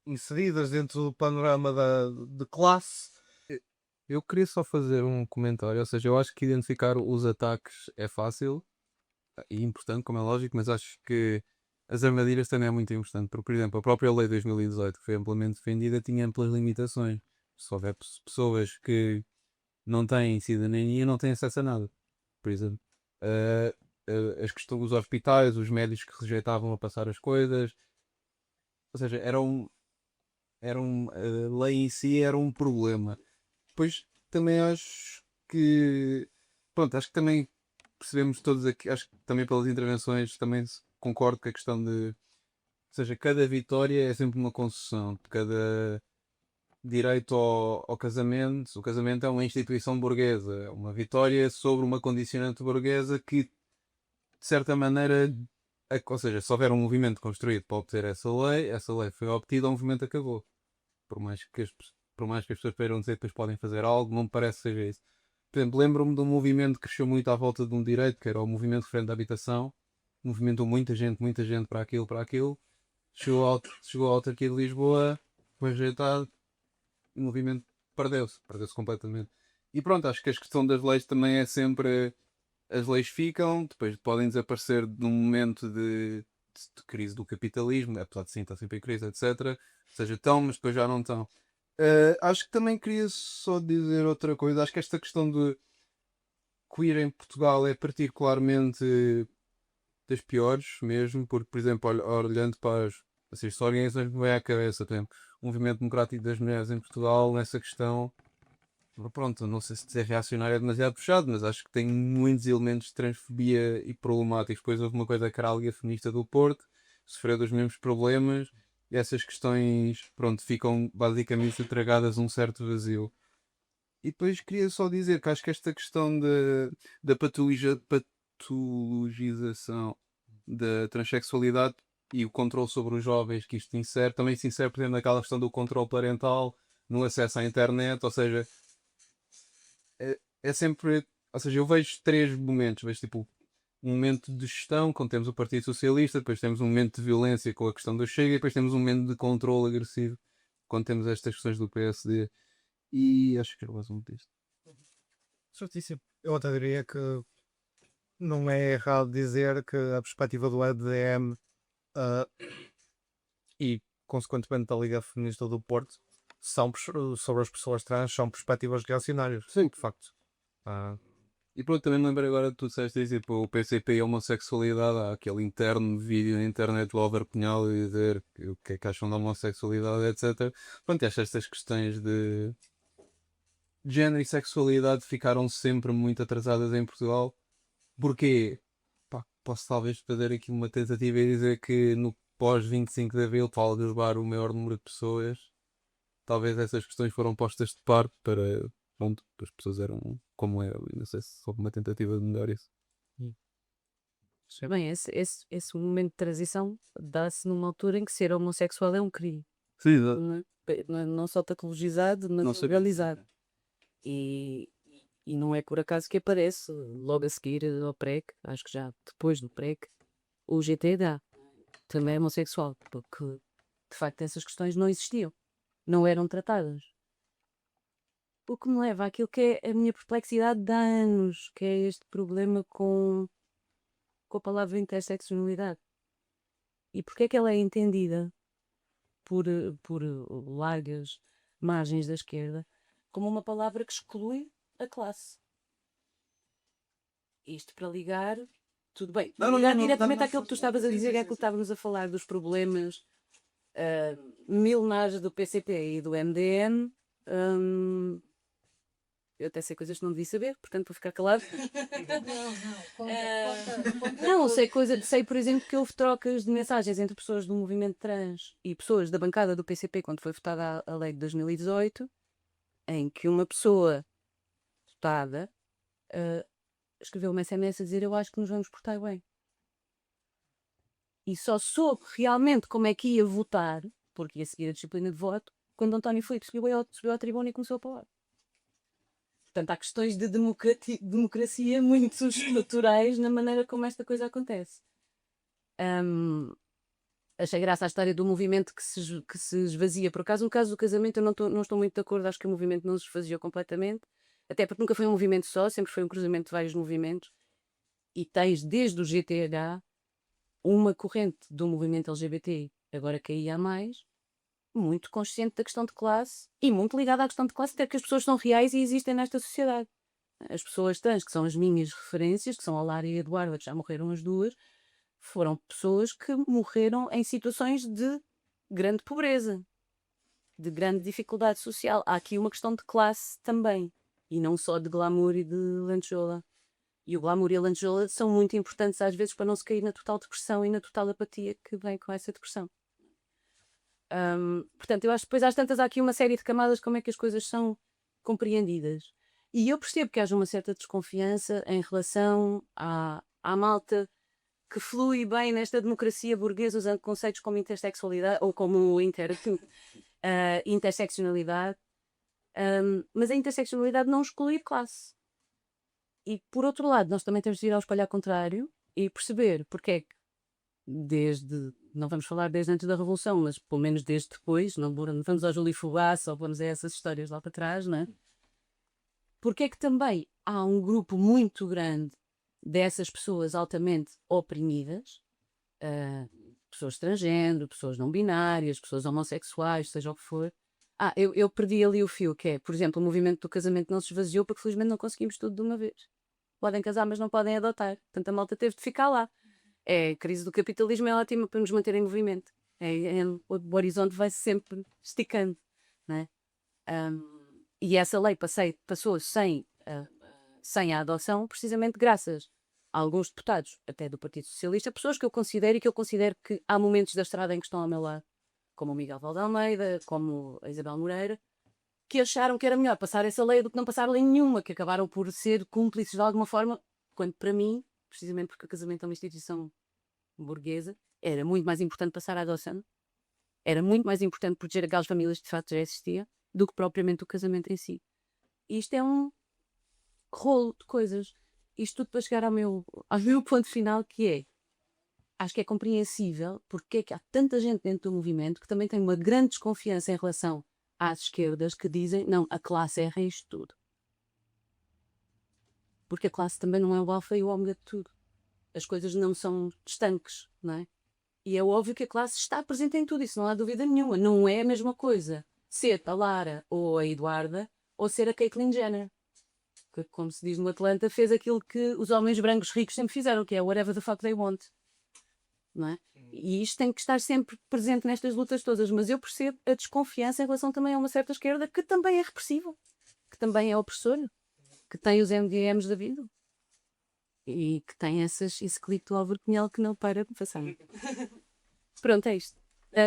Speaker 2: inseridas dentro do panorama de classe.
Speaker 3: Eu queria só fazer um comentário, ou seja, eu acho que identificar os ataques é fácil e importante, como é lógico, mas acho que as armadilhas também é muito importante, porque, por exemplo, a própria lei de 2018, que foi amplamente defendida, tinha amplas limitações. Se houver pessoas que não têm cidadania, não têm acesso a nada. Por exemplo, uh, as questões dos hospitais, os médicos que rejeitavam a passar as coisas, ou seja, a lei em si era um problema. Depois também acho que, pronto, acho que também percebemos todos aqui, acho que também pelas intervenções também concordo com a questão de, ou seja, cada vitória é sempre uma concessão, cada direito ao casamento, o casamento é uma instituição burguesa, é uma vitória sobre uma condicionante burguesa que, de certa maneira, ou seja, se houver um movimento construído para obter essa lei foi obtida, o movimento acabou. Por mais que as pessoas queiram dizer que depois podem fazer algo, não me parece que seja isso. Por exemplo, lembro-me de um movimento que cresceu muito à volta de um direito, que era o movimento Frente da Habitação, movimentou muita gente para aquilo, chegou à autarquia de Lisboa, foi rejeitado, o movimento perdeu-se completamente. E pronto, acho que a questão das leis também é sempre, as leis ficam, depois podem desaparecer num momento de crise do capitalismo, apesar de sim, está sempre em crise, etc. Ou seja, estão, mas depois já não estão. Acho que também queria só dizer outra coisa. Acho que esta questão de queer em Portugal é particularmente das piores mesmo, porque, por exemplo, olhando para as organizações que me vêm à cabeça, por exemplo, o Movimento Democrático das Mulheres em Portugal, nessa questão, pronto, não sei se dizer reacionário é demasiado puxado, mas acho que tem muitos elementos de transfobia e problemáticos. Depois houve uma coisa que era a Liga Feminista do Porto, sofreu dos mesmos problemas, e essas questões, pronto, ficam basicamente entregadas a um certo vazio. E depois queria só dizer que acho que esta questão da patologização da transexualidade e o controle sobre os jovens que isto insere, também se insere, por exemplo, naquela questão do controle parental no acesso à internet, ou seja, é sempre, ou seja, eu vejo três momentos, vejo tipo um momento de gestão, quando temos o Partido Socialista, depois temos um momento de violência com a questão do Chega, e depois temos um momento de controle agressivo, quando temos estas questões do PSD, e acho que era mais um disto.
Speaker 2: Certíssimo. Eu até diria que não é errado dizer que a perspectiva do EDM e, consequentemente, da Liga Feminista do Porto sobre as pessoas trans são perspectivas reacionárias.
Speaker 3: Sim.
Speaker 2: De facto. Ah,
Speaker 3: E pronto, também me lembrei agora de tu disseste isso, tipo, o PCP e a homossexualidade, há aquele interno vídeo na internet do Álvaro Cunhal e dizer o que é que acham da homossexualidade, etc. Pronto, e acho que estas questões de género e sexualidade ficaram sempre muito atrasadas em Portugal. Porquê? Pá, posso talvez fazer aqui uma tentativa e dizer que no pós 25 de Abril, para albergar o maior número de pessoas, talvez essas questões foram postas de parte para, pronto, as pessoas eram como é, não sei se houve uma tentativa de mudar isso.
Speaker 6: Bem, esse momento de transição dá-se numa altura em que ser homossexual é um crime,
Speaker 3: Sim,
Speaker 6: não é? Não só patologizado,
Speaker 3: Não
Speaker 6: mas
Speaker 3: sei.
Speaker 6: legalizado. E, e não é por acaso que aparece logo a seguir ao PREC, acho que já depois do PREC, o GTH, também é homossexual, porque de facto essas questões não existiam, não eram tratadas. O que me leva àquilo que é a minha perplexidade de há anos, que é este problema com a palavra interseccionalidade. E porque é que ela é entendida por largas margens da esquerda como uma palavra que exclui a classe? Isto para ligar, tudo bem, ligar diretamente àquilo que tu estavas a dizer, é aquilo que estávamos a falar dos problemas milenares do PCP e do MDM. Eu até sei coisas que não devia saber, portanto vou ficar calado. Não, sei, por exemplo, que houve trocas de mensagens entre pessoas do movimento trans e pessoas da bancada do PCP quando foi votada a lei de 2018, em que uma pessoa votada escreveu uma SMS a dizer: eu acho que nos vamos portar bem. E só soube realmente como é que ia votar, porque ia seguir a disciplina de voto, quando António Filipe subiu à tribuna e começou a falar. Portanto, há questões de democracia muito estruturais na maneira como esta coisa acontece. Achei graça a história do movimento que se esvazia. Por acaso, no caso do casamento, eu não estou muito de acordo. Acho que o movimento não se esvaziou completamente. Até porque nunca foi um movimento só, sempre foi um cruzamento de vários movimentos. E tens, desde o GTH, uma corrente do movimento LGBT, agora que aí há mais, muito consciente da questão de classe e muito ligada à questão de classe, até que as pessoas são reais e existem nesta sociedade. As pessoas trans, que são as minhas referências, que são a Lara e a Eduarda, que já morreram as duas, foram pessoas que morreram em situações de grande pobreza, de grande dificuldade social. Há aqui uma questão de classe também, e não só de glamour e de lanchola. E o glamour e a lanchola são muito importantes às vezes para não se cair na total depressão e na total apatia que vem com essa depressão. Portanto, eu acho que depois às tantas há aqui uma série de camadas como é que as coisas são compreendidas. E eu percebo que haja uma certa desconfiança em relação à malta que flui bem nesta democracia burguesa usando conceitos como intersexualidade ou como interseccionalidade. Mas a interseccionalidade não exclui classe. E por outro lado, nós também temos de ir ao espelho ao contrário e perceber porque é que não vamos falar desde antes da Revolução, mas pelo menos desde depois, não vamos ao Júlio Fogaça ou vamos a essas histórias lá para trás, não é? Porque é que também há um grupo muito grande dessas pessoas altamente oprimidas, pessoas transgênero, pessoas não binárias, pessoas homossexuais, seja o que for. Eu perdi ali o fio, que é, por exemplo, o movimento do casamento não se esvaziou porque felizmente não conseguimos tudo de uma vez. Podem casar, mas não podem adotar. Portanto, a malta teve de ficar lá. É a crise do capitalismo é ótima para nos manter em movimento. O horizonte vai sempre esticando, não é? E essa lei passou sem a adoção, precisamente graças a alguns deputados, até do Partido Socialista, pessoas que eu considero que há momentos da estrada em que estão ao meu lado, como o Miguel Valde Almeida, como a Isabel Moreira, que acharam que era melhor passar essa lei do que não passar lei nenhuma, que acabaram por ser cúmplices de alguma forma, quando para mim, precisamente porque o casamento é uma instituição burguesa, era muito mais importante passar a adoção, era muito mais importante proteger aquelas famílias que de facto já existiam, do que propriamente o casamento em si. E isto é um rolo de coisas. Isto tudo para chegar ao meu ponto final, que é, acho que é compreensível porque é que há tanta gente dentro do movimento que também tem uma grande desconfiança em relação às esquerdas que dizem, não, a classe erra isto tudo. Porque a classe também não é o alfa e o ômega de tudo. As coisas não são estanques, não é? E é óbvio que a classe está presente em tudo, isso não há dúvida nenhuma. Não é a mesma coisa ser a Lara ou a Eduarda ou ser a Caitlyn Jenner. Que, como se diz no Atlanta, fez aquilo que os homens brancos ricos sempre fizeram, que é whatever the fuck they want. Não é? E isto tem que estar sempre presente nestas lutas todas. Mas eu percebo a desconfiança em relação também a uma certa esquerda que também é repressiva, que também é opressora, que tem os MDMs da vida. E que tem esse clique do Álvaro Cunhal que não para de passar. Pronto, é isto.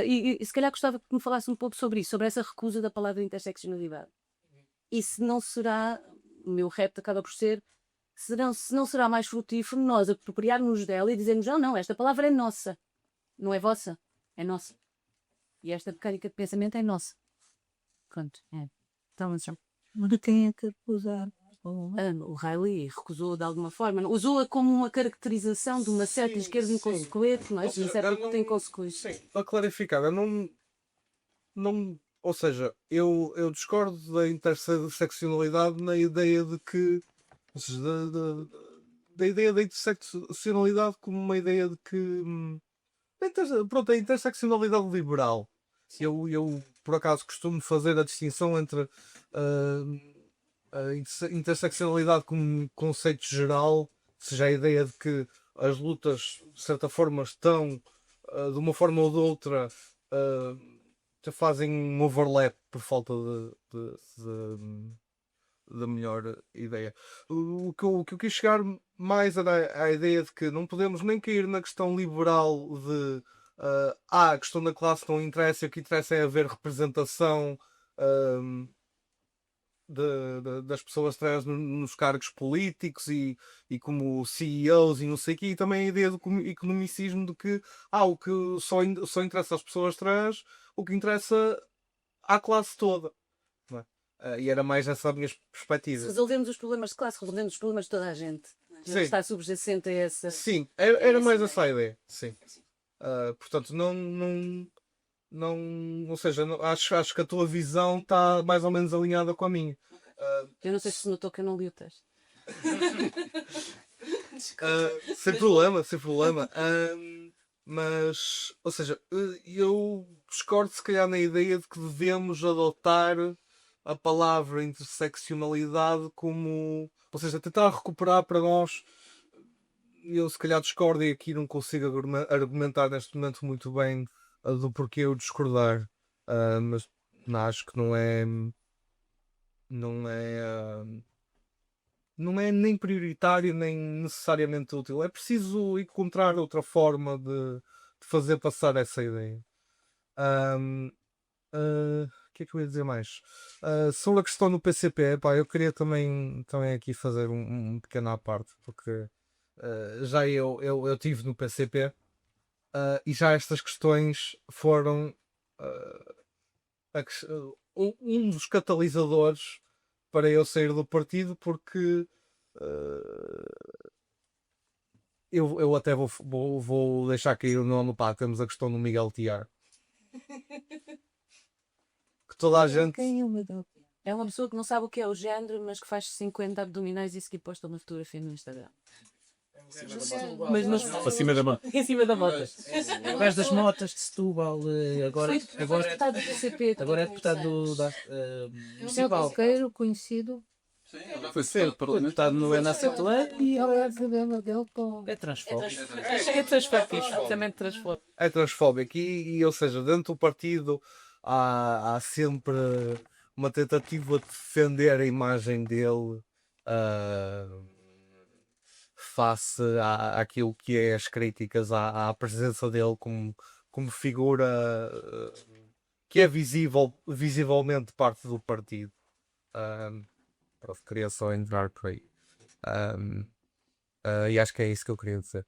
Speaker 6: E se calhar gostava que me falasse um pouco sobre isso, sobre essa recusa da palavra interseccionalidade. E se não será, o meu repto acaba por ser, se não será mais frutífero nós apropriarmos dela e dizermos, não, esta palavra é nossa, não é vossa, é nossa. E esta mecânica de pensamento é nossa. Pronto, é. Então,
Speaker 5: De quem é que usar?
Speaker 6: o Riley recusou de alguma forma, usou-a como uma caracterização de uma certa esquerda inconsequente, não é? De uma certa luta inconsequente.
Speaker 2: Sim, para clarificar, eu ou seja, eu discordo da interseccionalidade na ideia de que, ou seja, da ideia da interseccionalidade como uma ideia de que, pronto, a interseccionalidade liberal. Eu por acaso costumo fazer a distinção entre a interseccionalidade como conceito geral, ou seja, a ideia de que as lutas de certa forma estão de uma forma ou de outra já fazem um overlap por falta de melhor ideia. O que eu quis chegar mais era à ideia de que não podemos nem cair na questão liberal de a questão da classe não interessa, o que interessa é haver representação das pessoas trans nos cargos políticos e como CEOs e não sei o quê, e também a ideia do economicismo de que o que só interessa às pessoas trans, o que interessa à classe toda. Não é? E era mais essa a minha
Speaker 6: Se
Speaker 2: perspectiva.
Speaker 6: resolvemos os problemas de classe, resolvemos os problemas de toda a gente.
Speaker 2: Sim.
Speaker 6: Está subjacente a essa.
Speaker 2: Sim, era mais essa a ideia. Sim. Portanto, ou seja, acho que a tua visão está mais ou menos alinhada com a minha.
Speaker 6: Eu não sei se notou que eu não li o texto.
Speaker 2: Sem problema, sem problema. Mas, ou seja, eu discordo se calhar na ideia de que devemos adotar a palavra interseccionalidade como, ou seja, tentar recuperar para nós. Eu se calhar discordo e aqui não consigo argumentar neste momento muito bem do porquê eu discordar, mas acho que não é nem prioritário nem necessariamente útil. É preciso encontrar outra forma de fazer passar essa ideia. O que é que eu ia dizer mais? Sobre a questão do PCP, eu queria também aqui fazer um pequeno à parte, porque já eu estive no PCP e já estas questões foram um dos catalisadores para eu sair do partido, porque eu até vou deixar cair o nome, temos a questão do Miguel Tiar. Que toda a gente...
Speaker 5: Quem é o Miguel?
Speaker 6: É uma pessoa que não sabe o que é o género, mas que faz 50 abdominais e seguir posta uma fotografia no Instagram. Mas
Speaker 1: Acima da mão.
Speaker 6: em cima da moto.
Speaker 7: O gajo das motas de Setúbal, agora
Speaker 6: Deputado do PCP.
Speaker 7: é deputado da
Speaker 5: É um
Speaker 7: municipal.
Speaker 5: motoqueiro conhecido
Speaker 3: Foi ser deputado no NSCLE
Speaker 5: E ela é o problema dele com.
Speaker 7: É transfóbico.
Speaker 6: É transfóbico, também transfóbico.
Speaker 2: É transfóbico ou seja, dentro do partido há sempre uma tentativa de defender a imagem dele ah, face àquilo que é as críticas à presença dele como figura que é visivelmente parte do partido. Pronto, queria só entrar por aí. E acho que é isso que eu queria dizer.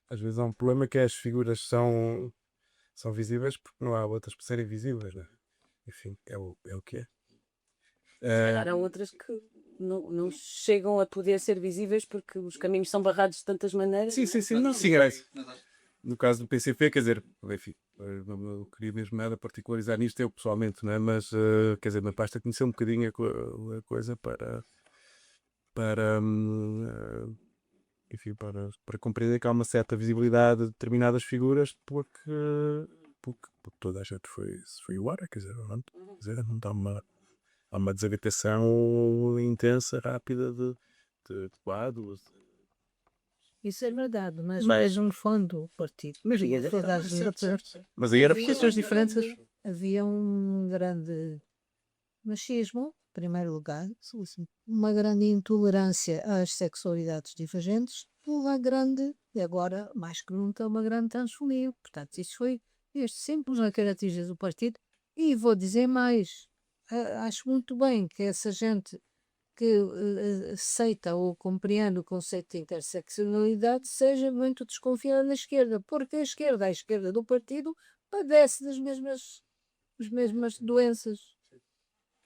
Speaker 1: Às vezes há um problema que as figuras são visíveis porque não há outras para serem visíveis, né? Enfim, é o que é.
Speaker 6: Há outras que não chegam a poder ser visíveis porque os caminhos são barrados de tantas maneiras.
Speaker 1: Sim, não sim, é isso. No caso do PCP, quer dizer, enfim, não queria mesmo nada particularizar nisto, eu pessoalmente, não é? Mas, quer dizer, na pasta conhecer um bocadinho a coisa enfim, para compreender que há uma certa visibilidade de determinadas figuras porque toda a gente foi embora, quer dizer, não dá há uma desagregação intensa, rápida de quadros.
Speaker 5: Isso é verdade, mas no fundo o partido. Mas
Speaker 1: Mas aí era
Speaker 5: preciso as diferenças. Havia um grande machismo, em primeiro lugar, uma grande intolerância às sexualidades divergentes, uma grande, e agora mais que nunca, uma grande transfobia. Portanto, isso foi este simples na característica do partido. E vou dizer mais, acho muito bem que essa gente que aceita ou compreende o conceito de interseccionalidade seja muito desconfiada na esquerda, porque a esquerda do partido, padece das mesmas doenças.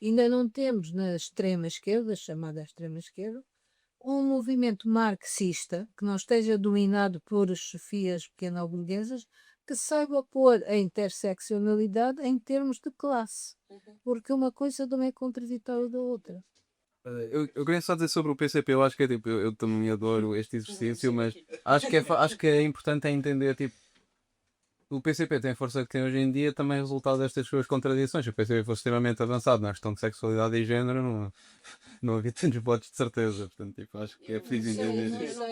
Speaker 5: Ainda não temos na extrema esquerda, chamada extrema esquerda, um movimento marxista que não esteja dominado por chefias pequeno-burguesas que saiba pôr a interseccionalidade em termos de classe, porque uma coisa não é contraditória da outra.
Speaker 3: Eu queria só dizer sobre o PCP, eu acho que é tipo, eu também adoro este exercício, mas acho que é importante entender, tipo, o PCP tem a força que tem hoje em dia também é resultado destas suas contradições. Se o PCP fosse extremamente avançado na questão de sexualidade e género, não havia tantos votos de certeza. Portanto, tipo, acho que é preciso entender isso.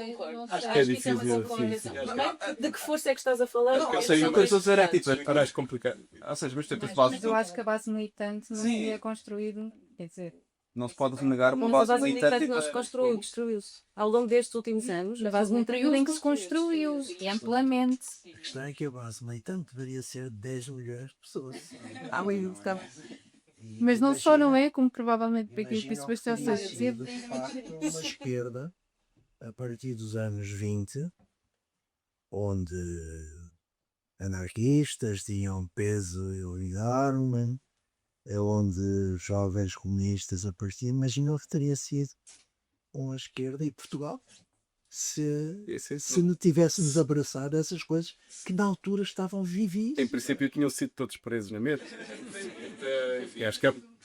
Speaker 6: Acho
Speaker 3: que é difícil,
Speaker 6: De que força é que estás a falar?
Speaker 3: Ou seja, o que eu estou a dizer é tipo, parece complicado. Ou seja, mas tipo,
Speaker 8: Mas eu acho que a base militante não seria construído, quer dizer,
Speaker 3: não se pode negar uma
Speaker 6: Mas a
Speaker 3: base
Speaker 6: base militante
Speaker 3: militante.
Speaker 6: não se construiu, destruiu-se. Ao longo destes últimos anos, a base
Speaker 8: um
Speaker 6: militante
Speaker 8: período em que se construiu e amplamente.
Speaker 4: A questão é que a base militante deveria ser 10 milhões de pessoas.
Speaker 8: Mas não só não é, como provavelmente para que
Speaker 4: Imagina
Speaker 8: isso
Speaker 4: o que
Speaker 8: vai
Speaker 4: teria
Speaker 8: ser
Speaker 4: sido, de facto, uma esquerda, a partir dos anos 20, onde anarquistas tinham peso e unidade, onde os jovens comunistas apareciam. Imagina o que teria sido uma esquerda e Portugal se não tivéssemos abraçado essas coisas que na altura estavam vividas.
Speaker 1: Em princípio tinham sido todos presos na mesma.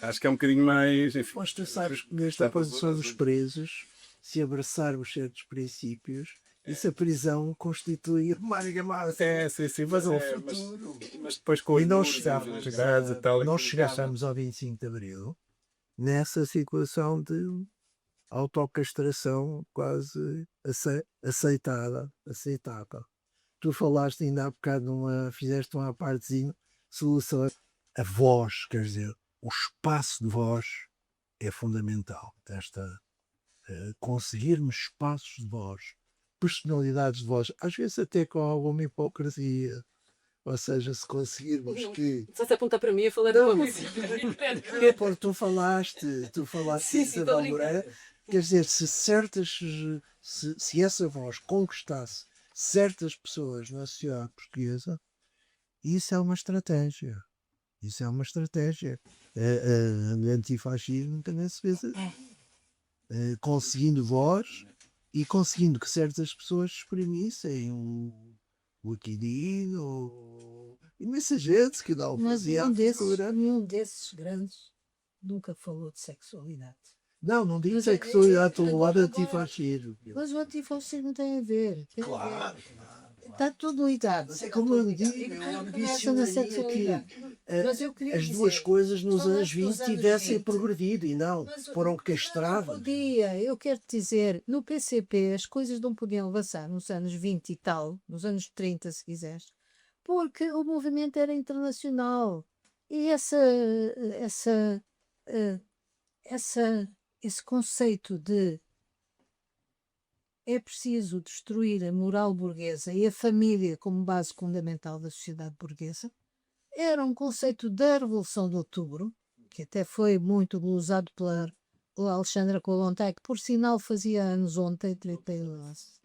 Speaker 1: Acho que é um bocadinho mais. Enfim,
Speaker 4: Mas tu sabes que nesta posição dos presos, se abraçarmos certos princípios, isso a prisão constitui uma argamassa.
Speaker 1: sim,
Speaker 4: Mas ao futuro.
Speaker 1: mas depois com
Speaker 4: E
Speaker 1: os
Speaker 4: nós
Speaker 1: chegamos
Speaker 4: chegamos,
Speaker 1: e tal.
Speaker 4: nós chegamos ao 25 de Abril nessa situação de autocastração quase aceitável. Tu falaste ainda há bocado, fizeste uma partezinha, solução. A voz, quer dizer, o espaço de voz é fundamental. Conseguirmos espaços de voz, personalidades de voz, às vezes até com alguma hipocrisia. Ou seja, se conseguirmos que.
Speaker 6: Só se aponta para mim a falar de uma música.
Speaker 4: Porque tu falaste
Speaker 6: Sim,
Speaker 4: de
Speaker 6: sim,
Speaker 4: Isabel
Speaker 6: tô
Speaker 4: Moreira, quer dizer, se essa voz conquistasse certas pessoas na sociedade portuguesa, isso é uma estratégia. Isso é uma estratégia. O antifascismo também se fez conseguindo voz e conseguindo que certas pessoas exprimissem o Aquidinho ou imensa gente que não
Speaker 5: Mas
Speaker 4: fazia
Speaker 5: nenhum desses grandes nunca falou de sexualidade.
Speaker 4: Não digo
Speaker 5: Mas
Speaker 4: sexualidade, estou a falar de
Speaker 5: agora-
Speaker 4: antifascismo.
Speaker 5: Mas o antifascismo tem a ver.
Speaker 4: Claro.
Speaker 5: Está tudo ligado.
Speaker 4: Mas é como eu digo, eu
Speaker 5: Começa na
Speaker 4: ambicionaria que
Speaker 5: sexualidade. Mas eu queria
Speaker 4: as duas
Speaker 5: dizer,
Speaker 4: coisas nos
Speaker 5: falando
Speaker 4: anos 20
Speaker 5: dos anos
Speaker 4: tivessem
Speaker 5: 20,
Speaker 4: progredido e não foram
Speaker 5: não
Speaker 4: castradas.
Speaker 5: podia. Eu quero te dizer, no PCP as coisas não podiam avançar nos anos 20 e tal, nos anos 30, se quiseres, porque o movimento era internacional. E essa, eh, esse conceito de é preciso destruir a moral burguesa e a família como base fundamental da sociedade burguesa era um conceito da Revolução de Outubro, que até foi muito glosado pela Alexandra Kollontai, que por sinal fazia anos ontem, 32.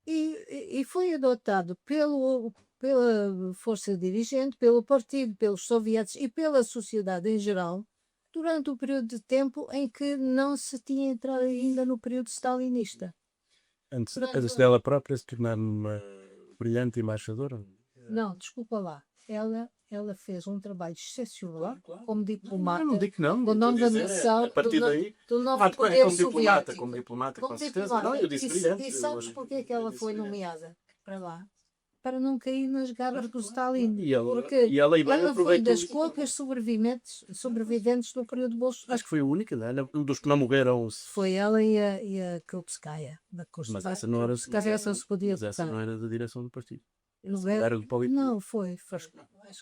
Speaker 5: E foi adotado pela força dirigente, pelo partido, pelos soviéticos e pela sociedade em geral, durante o período de tempo em que não se tinha entrado ainda no período stalinista.
Speaker 1: Antes dela própria se tornar uma brilhante embaixadora.
Speaker 5: Não, desculpa lá. Ela fez um trabalho excepcional como diplomata.
Speaker 1: Eu não digo que não.
Speaker 5: O nome da
Speaker 1: estou a dizer,
Speaker 5: missão
Speaker 1: a partir daí.
Speaker 5: do novo
Speaker 1: Como
Speaker 5: poder
Speaker 1: diplomata,
Speaker 5: soviético.
Speaker 1: como diplomata, com
Speaker 5: Como
Speaker 1: certeza.
Speaker 5: diplomata.
Speaker 1: Não, eu disse brilhante.
Speaker 5: E sabes porquê que ela foi nomeada para lá? Para não cair nas garras do Stalin. Porque
Speaker 1: ela bem
Speaker 5: ela foi
Speaker 1: aproveitou.
Speaker 5: das poucas sobreviventes do período bolchevique.
Speaker 1: Acho que foi a única, né? Dos que não morreram.
Speaker 5: Foi ela e a Krupskaya, da Costa.
Speaker 1: Mas essa não era,
Speaker 5: Essa se podia
Speaker 1: mas essa
Speaker 5: votar.
Speaker 1: não era da direção do partido.
Speaker 5: Não
Speaker 1: Era do Politburo.
Speaker 5: Não,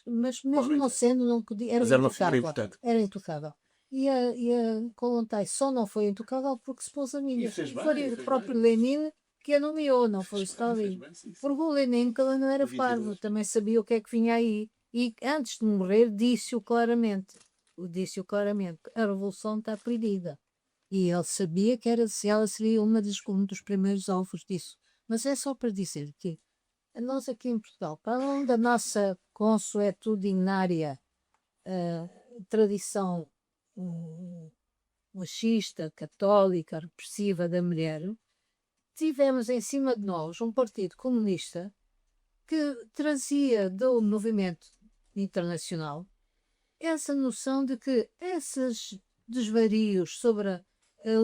Speaker 5: mas mesmo não sendo, não podia, era
Speaker 1: Mas era uma figura
Speaker 5: intocável.
Speaker 1: importante.
Speaker 5: Era intocável. E a Kollontai só não foi intocável porque se pôs a milha. Foi o próprio Lenin que a nomeou, não foi o Stalin. Porque o Lenin, que ela não era parvo, também sabia o que é que vinha aí. E antes de morrer, disse-o claramente. A revolução está perdida. E ele sabia que ela seria um dos primeiros alvos disso. Mas é só para dizer que nós aqui em Portugal, para além da nossa consuetudinária tradição machista, católica, repressiva da mulher, tivemos em cima de nós um partido comunista que trazia do movimento internacional essa noção de que esses desvarios sobre a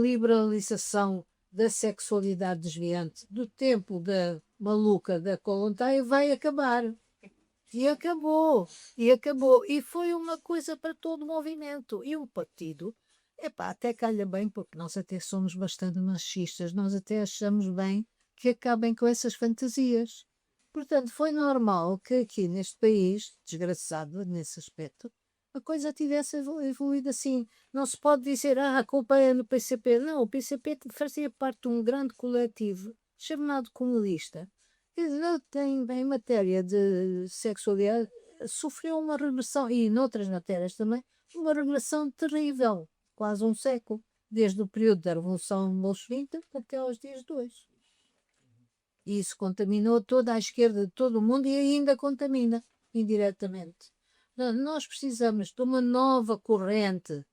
Speaker 5: liberalização da sexualidade desviante do tempo da maluca da Kollontai vai acabar. E acabou. E foi uma coisa para todo o movimento. E o partido, até calha bem, porque nós até somos bastante machistas, nós até achamos bem que acabem com essas fantasias. Portanto, foi normal que aqui neste país, desgraçado nesse aspecto, a coisa tivesse evoluído assim. Não se pode dizer, a culpa é no PCP. Não, o PCP fazia parte de um grande coletivo chamado comunista, que em matéria de sexualidade sofreu uma regressão, e noutras matérias também, uma regressão terrível, quase um século, desde o período da Revolução Bolchevique até aos dias de hoje. E isso contaminou toda a esquerda de todo o mundo e ainda contamina indiretamente. Nós precisamos de uma nova corrente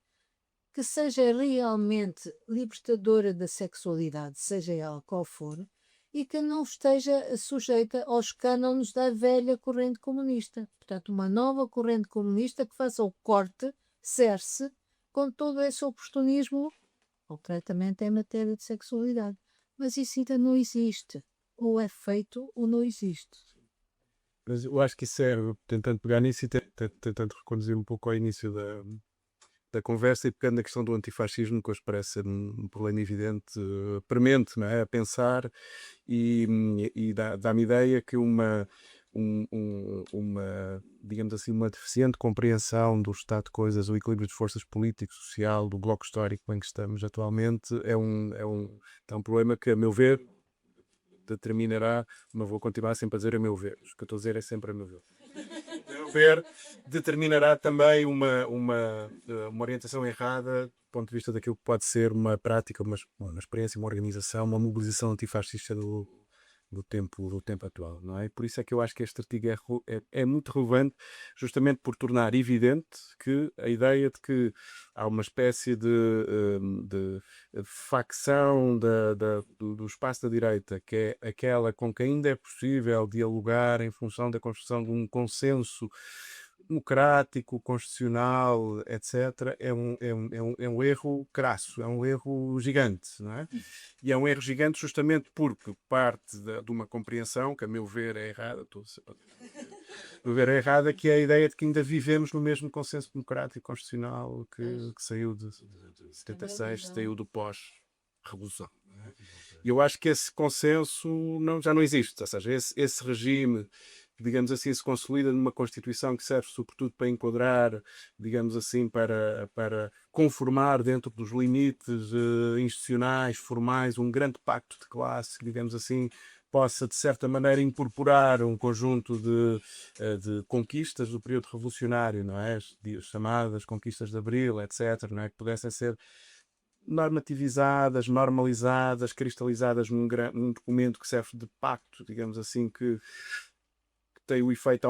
Speaker 5: que seja realmente libertadora da sexualidade, seja ela qual for, e que não esteja sujeita aos cânones da velha corrente comunista. Portanto, uma nova corrente comunista que faça o corte, cesse, com todo esse oportunismo, concretamente em matéria de sexualidade. Mas isso ainda não existe. Ou é feito ou não existe.
Speaker 1: Mas eu acho que isso é, tentando pegar nisso e tentando reconduzir um pouco ao início da conversa e pegando na questão do antifascismo, que hoje parece ser um problema evidente, premente, não é? A pensar e dá-me ideia que uma, digamos assim, uma deficiente compreensão do estado de coisas, o equilíbrio de forças político, social, do bloco histórico em que estamos atualmente, é um problema que, a meu ver, determinará, mas vou continuar sempre a dizer a meu ver. O que eu estou a dizer é sempre a meu ver. A meu ver, determinará também uma orientação errada do ponto de vista daquilo que pode ser uma prática, uma experiência, uma organização, uma mobilização antifascista do tempo atual, não é? Por isso é que eu acho que este artigo é muito relevante, justamente por tornar evidente que a ideia de que há uma espécie de facção do espaço da direita, que é aquela com que ainda é possível dialogar em função da construção de um consenso democrático, constitucional, etc., é um erro crasso, é um erro gigante, não é? E é um erro gigante justamente porque parte de uma compreensão que, a meu ver, é errada, a meu ver é errada, que é a ideia de que ainda vivemos no mesmo consenso democrático e constitucional que saiu de 76, saiu do pós-revolução. E eu acho que esse consenso já não existe, ou seja, esse regime, digamos assim, se consolida numa Constituição que serve sobretudo para enquadrar, digamos assim, para conformar dentro dos limites institucionais, formais, um grande pacto de classe, que, digamos assim, possa, de certa maneira, incorporar um conjunto de conquistas do período revolucionário, não é? As chamadas conquistas de Abril, etc., não é? Que pudessem ser normativizadas, normalizadas, cristalizadas num documento que serve de pacto, digamos assim, que tem o efeito,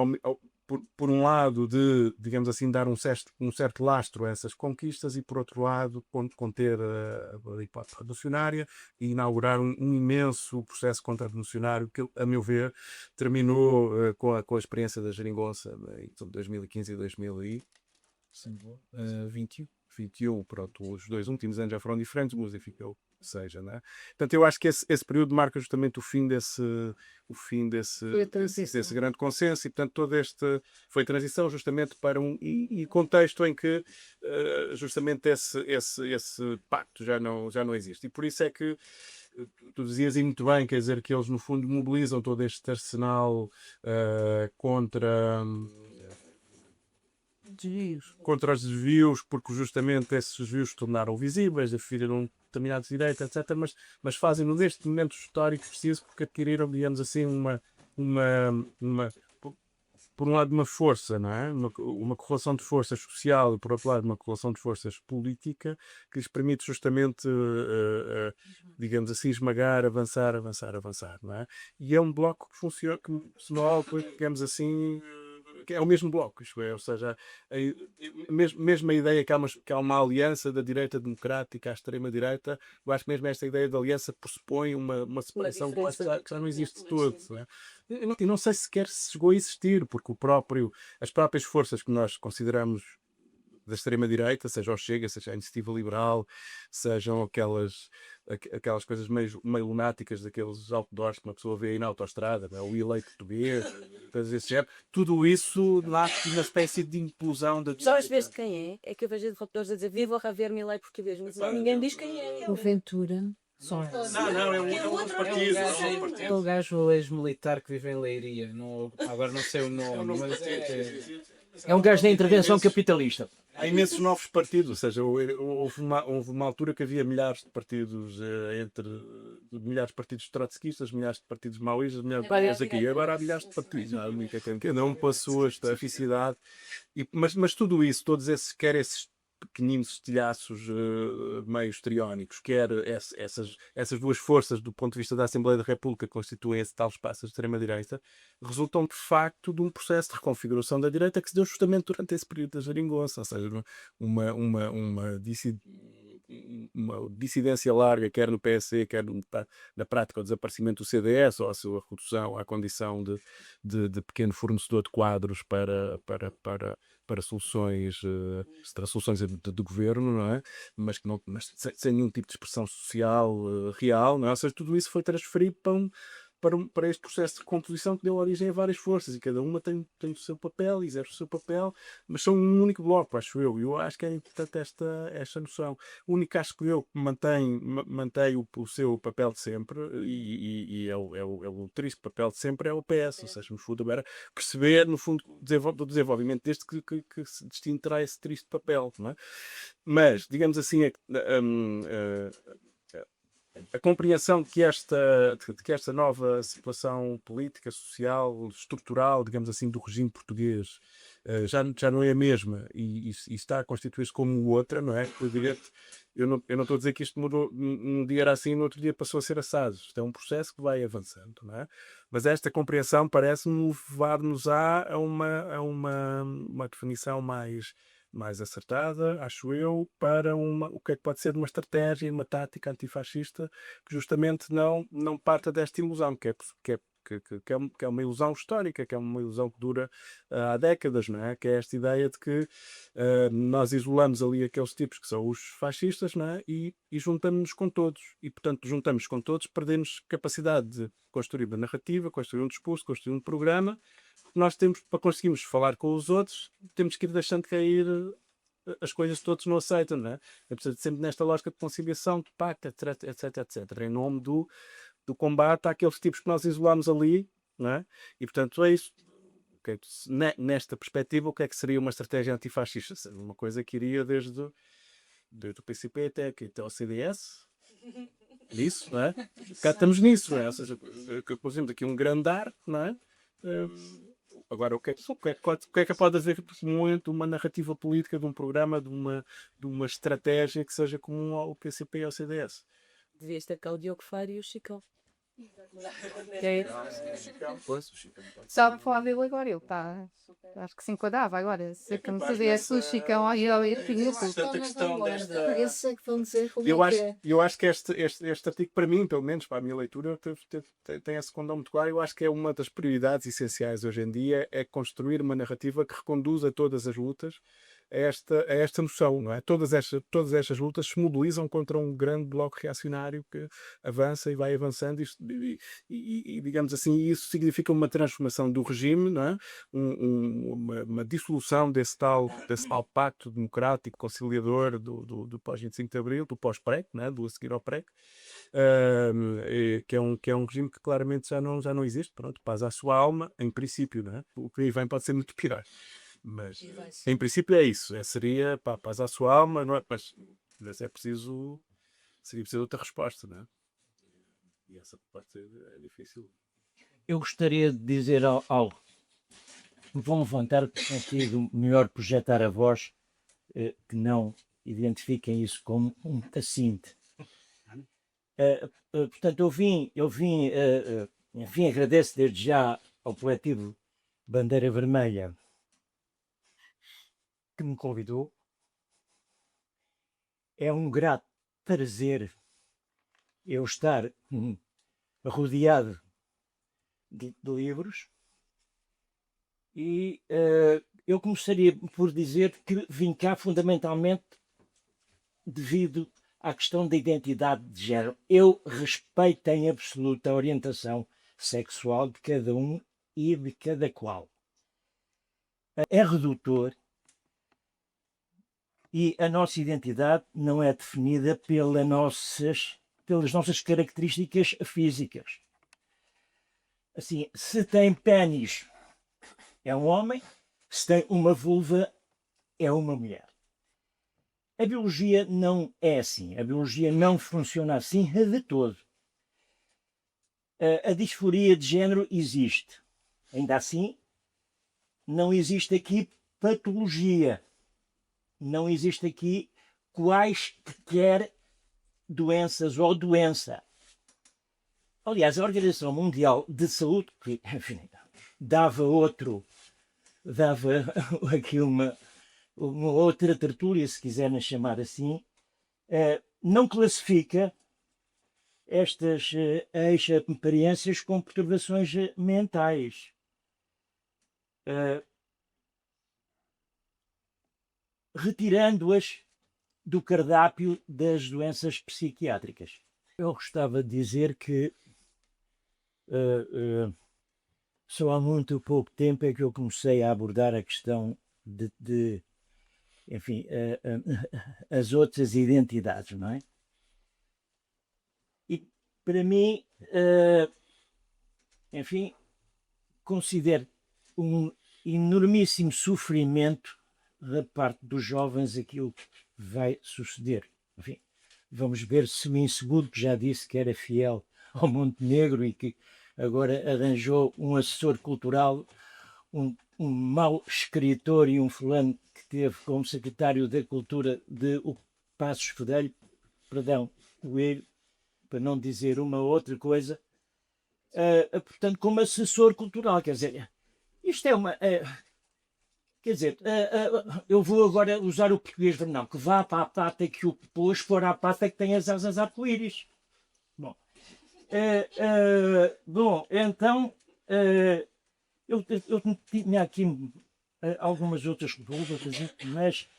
Speaker 1: por um lado, de, digamos assim, dar um certo lastro a essas conquistas e, por outro lado, conter a hipótese revolucionária e inaugurar um imenso processo contra-revolucionário que, a meu ver, terminou com a experiência da Geringonça em 2015 e 2021. Pronto, os 2 últimos anos já foram diferentes, mas ficou seja, né? Portanto, eu acho que esse período marca justamente o fim desse grande consenso, e portanto foi transição justamente para e contexto em que justamente esse pacto já não existe. E por isso é que tu dizias, e muito bem, quer dizer, que eles no fundo mobilizam todo este arsenal contra os desvios, porque justamente esses desvios se tornaram visíveis, aferiram determinados direitos, etc. Mas fazem-no neste momento histórico preciso, porque adquiriram, digamos assim, por um lado, uma força, não é? Uma correlação de forças social e, por outro lado, uma correlação de forças política que lhes permite justamente, digamos assim, esmagar, avançar, não é? E é um bloco que funciona, que se move, digamos assim, que é o mesmo bloco, isto é, ou seja, mesmo a ideia que há uma aliança da direita democrática à extrema-direita, eu acho que mesmo esta ideia de aliança pressupõe uma separação que já não existe de todo, não é? Eu não sei sequer se chegou a existir, porque as próprias forças que nós consideramos da extrema-direita, seja o Chega, seja a Iniciativa Liberal, sejam aquelas coisas meio lunáticas, daqueles outdoors que uma pessoa vê aí na autoestrada, né? O eleito de ver, coisas desse género, tudo isso nasce uma espécie de implosão da
Speaker 6: Só às vezes quem é? É que eu vejo autores a dizer viva o Javier Milei português, mas não, ninguém diz quem é.
Speaker 5: O Ventura.
Speaker 7: Só
Speaker 1: Não, é um outro partido.
Speaker 7: aquele gajo ex-militar que vive em Leiria. Agora não sei o nome, mas é um gajo da intervenção capitalista.
Speaker 1: Há imensos novos partidos, ou seja, houve uma altura que havia milhares de partidos milhares de partidos trotskistas, milhares de partidos maoístas, milhares de partidos aqui. E agora há milhares de partidos, cada um com a sua especificidade. Mas tudo isso, todos esses, quer esses pequeninos estilhaços meio histriónicos, quer essas duas forças do ponto de vista da Assembleia da República que constituem esse tal espaço de extrema-direita, resultam de facto de um processo de reconfiguração da direita que se deu justamente durante esse período da Geringonça, ou seja, uma dissidência larga, quer no PSD, quer na prática o desaparecimento do CDS ou a sua redução à condição de pequeno fornecedor de quadros para soluções de governo, não é? Mas sem nenhum tipo de expressão social real, não é? Ou seja, tudo isso foi transferido para este processo de composição que deu origem a várias forças, e cada uma tem o seu papel, exerce o seu papel, mas são um único bloco, acho eu. E eu acho que é importante esta noção. O único, acho que eu, que mantém o seu papel de sempre, e é o triste papel de sempre, é o PS, ou seja, no fundo, era perceber, no fundo, do desenvolvimento deste que se distinguirá esse triste papel, não é? Mas, digamos assim, a compreensão de que esta nova situação política, social, estrutural, digamos assim, do regime português já não é a mesma e está a constituir-se como outra, não é? Eu não estou a dizer que isto mudou, um dia era assim e no outro dia passou a ser assado. Isto é um processo que vai avançando, não é? Mas esta compreensão parece-me levar-nos a uma definição mais acertada, acho eu, para o que é que pode ser uma estratégia, uma tática antifascista que justamente não parta desta ilusão, que é que é uma ilusão histórica, que é uma ilusão que dura há décadas, não é? Que é esta ideia de que nós isolamos ali aqueles tipos que são os fascistas, não é? E juntamos-nos com todos. E, portanto, juntamos com todos, perdemos capacidade de construir uma narrativa, construir um discurso, construir um programa. Nós temos, para conseguirmos falar com os outros, temos que ir deixando cair as coisas que todos não aceitam, não é? É preciso sempre nesta lógica de conciliação, de pacto, etc, etc, etc. Em nome do combate àqueles tipos que nós isolamos ali, não é? E, portanto, é isso. Nesta perspectiva, o que é que seria uma estratégia antifascista? Uma coisa que iria desde o PCP até ao CDS, nisso, não é? Cá estamos nisso, não é? Ou seja, por exemplo, aqui um grande arco, não é? Agora, o que é que pode haver momento uma narrativa política de um programa, de uma estratégia que seja comum ao PCP e ao CDS?
Speaker 6: Devias ter cá o Diogo Faro e o Chicão. Que é
Speaker 8: Só para falar dele agora, ele está. Acho que se enquadrava agora. Se que me tivesse o Chicão, aí eu tinha o cu.
Speaker 5: Esses é que vão dizer como
Speaker 1: Eu
Speaker 5: é que
Speaker 1: acho,
Speaker 5: é.
Speaker 1: eu acho que este artigo, para mim, pelo menos para a minha leitura, tem esse condão muito claro. Eu acho que é uma das prioridades essenciais hoje em dia, é construir uma narrativa que reconduza todas as lutas a esta noção, não é? Todas estas lutas se mobilizam contra um grande bloco reacionário que avança e vai avançando e digamos assim, isso significa uma transformação do regime, não é? Uma dissolução desse tal pacto democrático, conciliador do pós-25 de Abril, do pós-PREC, não é? Do a seguir ao PREC, que é um regime que claramente já não existe. Pronto, paz à sua alma, em princípio, não é? O que aí vem pode ser muito pior. Mas, em princípio, é isso. Seria paz à sua alma, não é? Mas seria preciso outra resposta, não é? E essa parte é difícil.
Speaker 9: Eu gostaria de dizer algo. Vão levantar que tem sido melhor projetar a voz que não identifiquem isso como um tacinte. Portanto, enfim, agradeço desde já ao coletivo Bandeira Vermelha que me convidou. É um grato prazer eu estar rodeado de livros e eu começaria por dizer que vim cá fundamentalmente devido à questão da identidade de género. Eu respeito em absoluta a orientação sexual de cada um e de cada qual. É redutor e a nossa identidade não é definida pelas nossas características físicas. Assim, se tem pênis, é um homem, se tem uma vulva, é uma mulher. A biologia não é assim, a biologia não funciona assim de todo. A disforia de género existe. Ainda assim, não existe aqui patologia. Não existe aqui quaisquer doenças ou doença. Aliás, a Organização Mundial de Saúde, que enfim, dava aqui uma outra tertúlia, se quiserem chamar assim, não classifica estas experiências com perturbações mentais. Retirando-as do cardápio das doenças psiquiátricas. Eu gostava de dizer que só há muito pouco tempo é que eu comecei a abordar a questão de enfim, as outras identidades, não é? E para mim, enfim, considero um enormíssimo sofrimento da parte dos jovens aquilo que vai suceder. Enfim, vamos ver se o inseguro, que já disse que era fiel ao Montenegro e que agora arranjou um assessor cultural, um mau escritor e um fulano que teve como secretário da cultura de o Passos Coelho, para não dizer uma outra coisa, portanto, como assessor cultural. Quer dizer, isto é uma... quer dizer, eu vou agora usar o português vernacular, que vá para a pata que o pôs, for à pata que tem as asas arco-íris. Bom, Bom, então, eu tinha aqui algumas outras perguntas, mas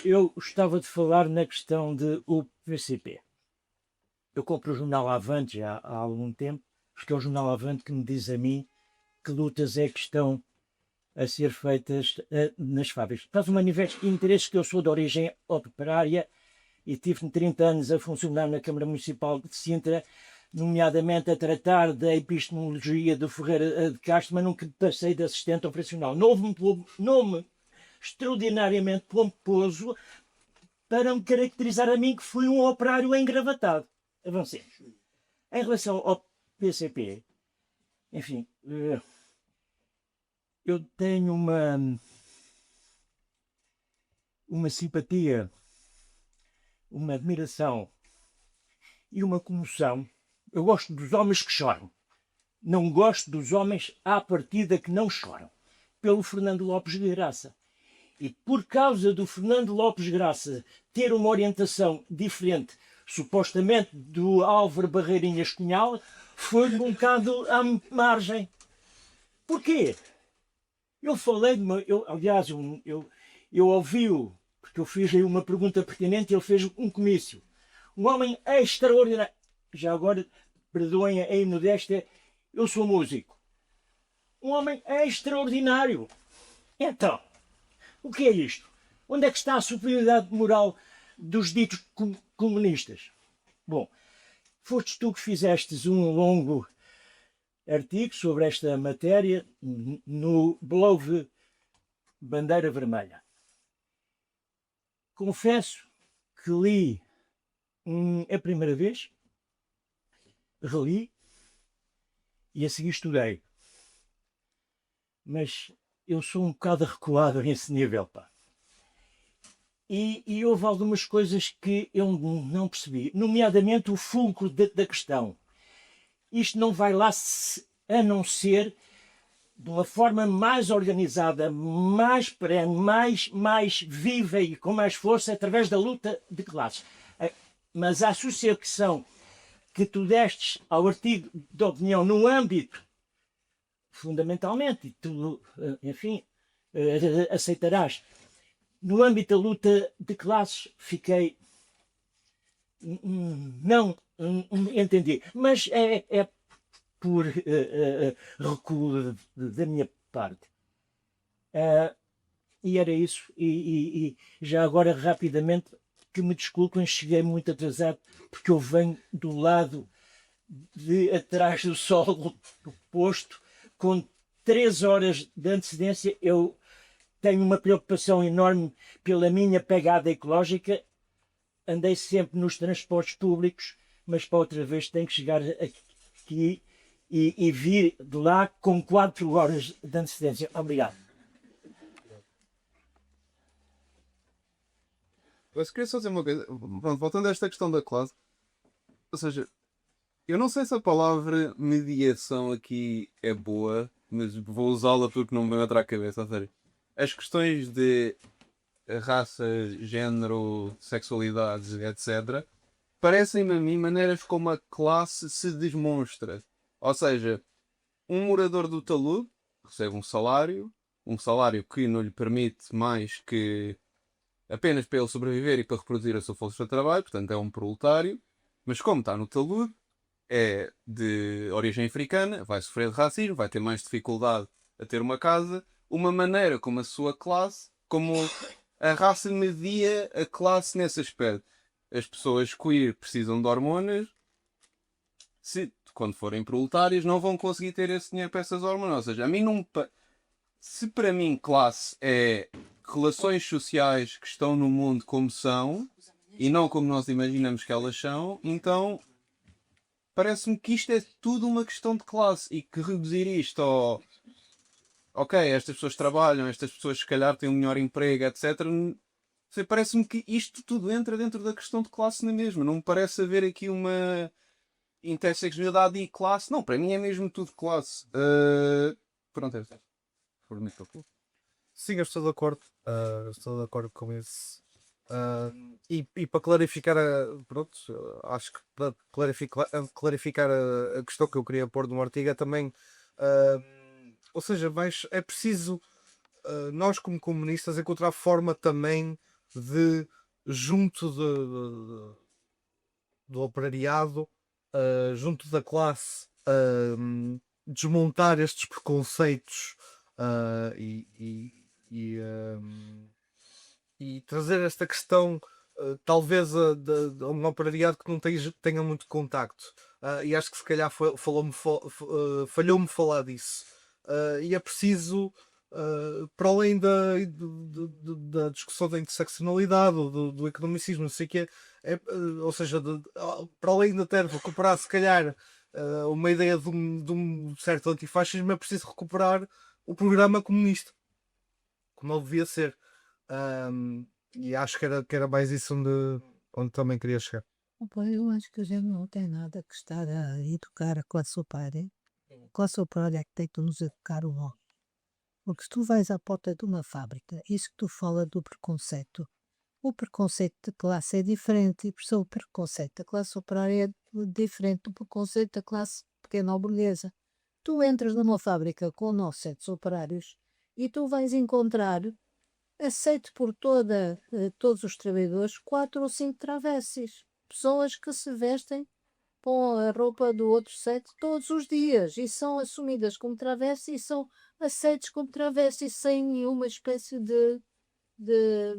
Speaker 9: eu gostava de falar na questão de o PCP. Eu compro o jornal Avante já há algum tempo, porque é o jornal Avante que me diz a mim que lutas é que estão a ser feitas nas fábricas. Faz um manifesto de interesse que eu sou de origem operária e tive 30 anos a funcionar na Câmara Municipal de Sintra, nomeadamente a tratar da epistemologia do Ferreira de Castro, mas nunca passei de assistente operacional. Nome extraordinariamente pomposo para me caracterizar a mim que fui um operário engravatado. Avancemos. Em relação ao PCP, enfim, eu tenho uma simpatia, uma admiração e uma comoção. Eu gosto dos homens que choram. Não gosto dos homens à partida que não choram. Pelo Fernando Lopes de Graça. E por causa do Fernando Lopes de Graça ter uma orientação diferente, supostamente do Álvaro Barreirinhas Cunhal, foi um bocado à margem. Porquê? Eu falei de uma... aliás, eu ouvi-o, porque eu fiz aí uma pergunta pertinente e ele fez um comício. Um homem extraordinário. Já agora, perdoem a imodéstia, eu sou músico. Um homem extraordinário. Então, o que é isto? Onde é que está a superioridade moral dos ditos comunistas? Bom, foste tu que fizestes um longo artigo sobre esta matéria no blog Bandeira Vermelha. Confesso que li a primeira vez, reli e a seguir estudei. Mas eu sou um bocado recuado a esse nível, pá. E houve algumas coisas que eu não percebi, nomeadamente o fulcro da questão. Isto não vai lá a não ser de uma forma mais organizada, mais perene, mais viva e com mais força através da luta de classes. Mas a associação que tu destes ao artigo de opinião no âmbito, fundamentalmente, e tu, enfim, aceitarás, no âmbito da luta de classes, fiquei... não entendi. Mas é por recuo da minha parte. E era isso. E já agora, rapidamente, que me desculpem, cheguei muito atrasado, porque eu venho do lado de atrás do sol posto, com 3 horas de antecedência. Eu tenho uma preocupação enorme pela minha pegada ecológica. Andei sempre nos transportes públicos, mas para outra vez tenho que chegar aqui e vir de lá com 4 horas de antecedência. Obrigado.
Speaker 3: Mas queria só dizer uma coisa, pronto, voltando a esta questão da classe, ou seja, eu não sei se a palavra mediação aqui é boa, mas vou usá-la porque não me vem outra à cabeça, ou seja, as questões de raça, género, sexualidades, etc., parecem-me a mim maneiras como a classe se demonstra. Ou seja, um morador do talude recebe um salário que não lhe permite mais que apenas para ele sobreviver e para reproduzir a sua força de trabalho, portanto é um proletário, mas como está no talude, é de origem africana, vai sofrer de racismo, vai ter mais dificuldade a ter uma casa, uma maneira como a sua classe, como a raça media a classe nesse aspecto. As pessoas queer precisam de hormonas, quando forem proletárias não vão conseguir ter esse dinheiro para essas hormonas. Ou seja, a mim não... Se para mim classe é relações sociais que estão no mundo como são e não como nós imaginamos que elas são, então parece-me que isto é tudo uma questão de classe e que reduzir isto ao... Ok, estas pessoas trabalham, estas pessoas se calhar têm um melhor emprego, etc. Parece-me que isto tudo entra dentro da questão de classe na mesma. Não me parece haver aqui uma intersexualidade e classe. Não, para mim é mesmo tudo classe. Pronto, é isso.
Speaker 2: Sim, eu estou de acordo. Estou de acordo com esse E para clarificar, pronto, acho que para clarificar a questão que eu queria pôr no artigo é também, ou seja, é preciso nós como comunistas encontrar forma também de, junto do operariado, junto da classe, desmontar estes preconceitos ah, e, e, e, hum, e trazer esta questão, talvez, de um operariado que não tenha muito contacto. E acho que se calhar falhou-me falar disso. E é preciso, para além da discussão da interseccionalidade, ou do economicismo, não sei o quê, ou seja, para além de ter recuperar, se calhar, uma ideia de um certo antifascismo, é preciso recuperar o programa comunista, como ele devia ser. E acho que era mais isso onde também queria chegar.
Speaker 5: Opa, eu acho que a gente não tem nada que estar a educar a classe operária. A classe operária é que tem que nos educar o homem. Porque se tu vais à porta de uma fábrica, isso que tu fala do preconceito, o preconceito de classe é diferente, e por isso o preconceito da classe operária é diferente do preconceito da classe pequena ou burguesa. Tu entras numa fábrica com 900 operários e tu vais encontrar, aceito por todos os trabalhadores, 4 ou 5 travessis. Pessoas que se vestem com a roupa do outro sexo todos os dias e são assumidas como travestis e são aceitos como travestis sem nenhuma espécie de, de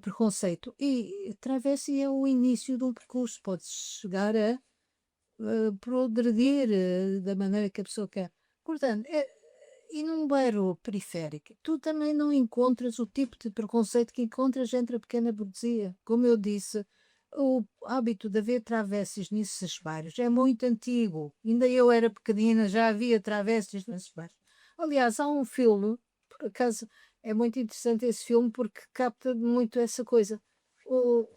Speaker 5: preconceito. E travesti é o início de um percurso, pode chegar a progredir da maneira que a pessoa quer. Portanto, e num bairro periférico, tu também não encontras o tipo de preconceito que encontras entre a pequena burguesia. Como eu disse, o hábito de haver travestis nesses bairros é muito antigo. Ainda eu era pequenina, já havia travestis nesses bairros. Aliás, há um filme, por acaso é muito interessante esse filme porque capta muito essa coisa.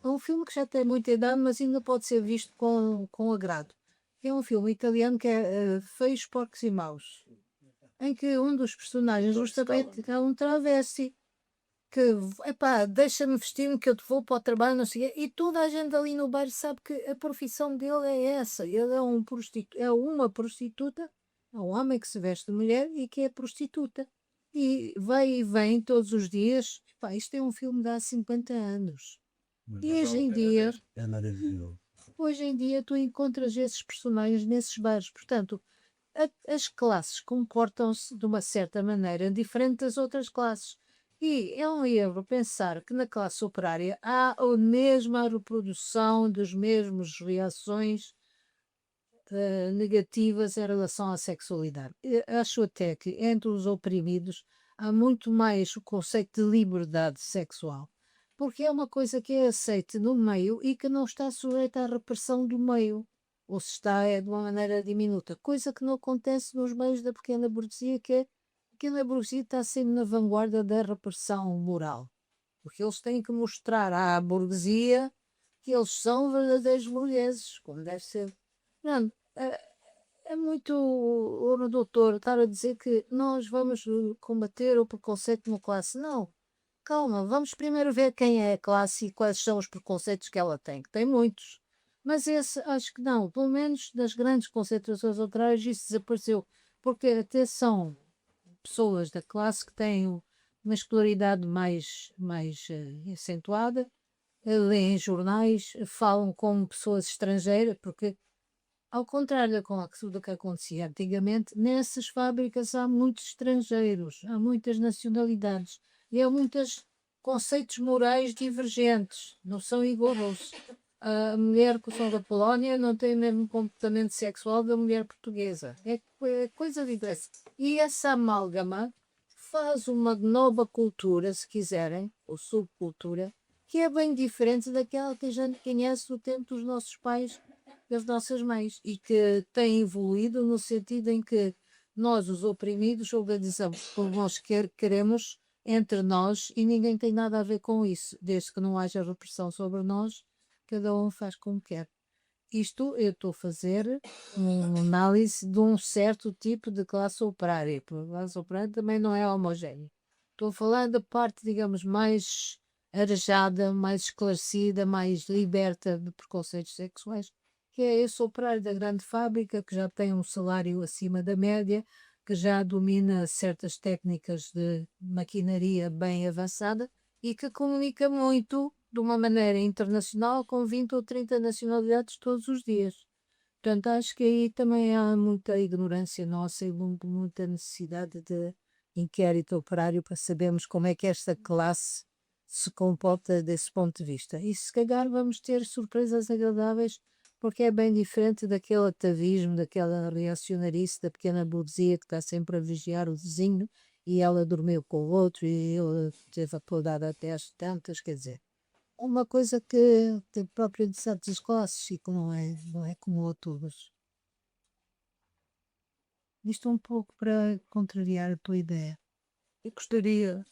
Speaker 5: É um filme que já tem muita idade, mas ainda pode ser visto com agrado. É um filme italiano que é Feios, Porcos e Maus, em que um dos personagens justamente é um travesti que, epá, deixa-me vestir-me que eu te vou para o trabalho, não sei o quê. E toda a gente ali no bairro sabe que a profissão dele é essa. Ele é uma prostituta, é um homem que se veste de mulher e que é prostituta. E vai e vem todos os dias. Epá, isto é um filme de há 50 anos. E
Speaker 4: É maravilhoso.
Speaker 5: hoje em dia tu encontras esses personagens nesses bares. Portanto, as classes comportam-se de uma certa maneira diferente das outras classes. E é um erro pensar que na classe operária há a mesma reprodução das mesmas reações negativas em relação à sexualidade. Eu acho até que entre os oprimidos há muito mais o conceito de liberdade sexual, porque é uma coisa que é aceita no meio e que não está sujeita à repressão do meio, ou se está é de uma maneira diminuta, coisa que não acontece nos meios da pequena burguesia, que a pequena burguesia está sempre na vanguarda da repressão moral, porque eles têm que mostrar à burguesia que eles são verdadeiros burgueses, como deve ser. Pronto, é muito redutor estar a dizer que nós vamos combater o preconceito numa classe. Não, calma, vamos primeiro ver quem é a classe e quais são os preconceitos que ela tem, que tem muitos. Mas esse acho que não, pelo menos das grandes concentrações operárias isso desapareceu, porque até são pessoas da classe que têm uma escolaridade mais acentuada, leem jornais, falam como pessoas estrangeiras, porque ao contrário do que acontecia antigamente, nessas fábricas há muitos estrangeiros, há muitas nacionalidades e há muitos conceitos morais divergentes, não são iguais. A mulher que são da Polónia não tem o mesmo comportamento sexual da mulher portuguesa. É coisa diferente. E essa amálgama faz uma nova cultura, se quiserem, ou subcultura, que é bem diferente daquela que a gente conhece do tempo dos nossos pais, das nossas mães, e que tem evoluído no sentido em que nós, os oprimidos, organizamos como nós queremos entre nós e ninguém tem nada a ver com isso, desde que não haja repressão sobre nós, cada um faz como quer. Isto eu estou a fazer uma análise de um certo tipo de classe operária, porque a classe operária também não é homogénea. Estou a falar da parte, digamos, mais arejada, mais esclarecida, mais liberta de preconceitos sexuais, que é esse operário da grande fábrica que já tem um salário acima da média, que já domina certas técnicas de maquinaria bem avançada e que comunica muito de uma maneira internacional com 20 ou 30 nacionalidades todos os dias. Portanto, acho que aí também há muita ignorância nossa e muita necessidade de inquérito operário para sabermos como é que esta classe se comporta desse ponto de vista. E se calhar vamos ter surpresas agradáveis, porque é bem diferente daquele atavismo, daquela reacionarice da pequena burguesia que está sempre a vigiar o vizinho e ela dormiu com o outro e ele teve a podada até às tantas, quer dizer, uma coisa que própria de certas classes e que não é comum a todos. Isto um pouco para contrariar a tua ideia.
Speaker 10: Eu gostaria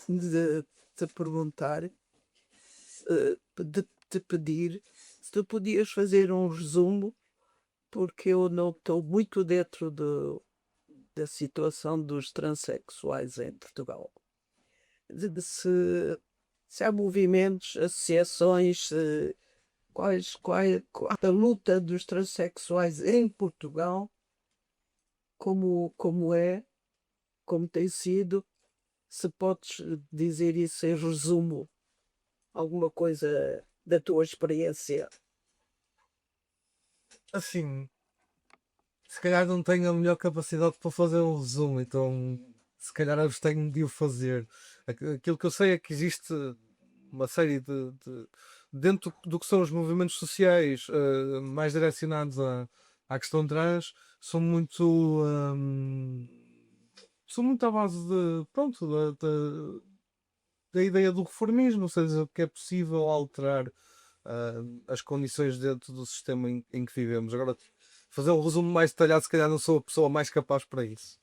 Speaker 10: de te perguntar, de te pedir, se tu podias fazer um resumo, porque eu não estou muito dentro da situação dos transexuais em Portugal. Se há movimentos, associações, qual a luta dos transexuais em Portugal, como tem sido, se podes dizer isso em resumo, alguma coisa da tua experiência.
Speaker 2: Assim, se calhar não tenho a melhor capacidade para fazer um resumo, então se calhar abstenho de o fazer. Aquilo que eu sei é que existe uma série dentro do que são os movimentos sociais mais direcionados à questão trans, são muito à base pronto, da ideia do reformismo, ou seja, que é possível alterar as condições dentro do sistema em que vivemos. Agora, fazer um resumo mais detalhado, se calhar não sou a pessoa mais capaz para isso.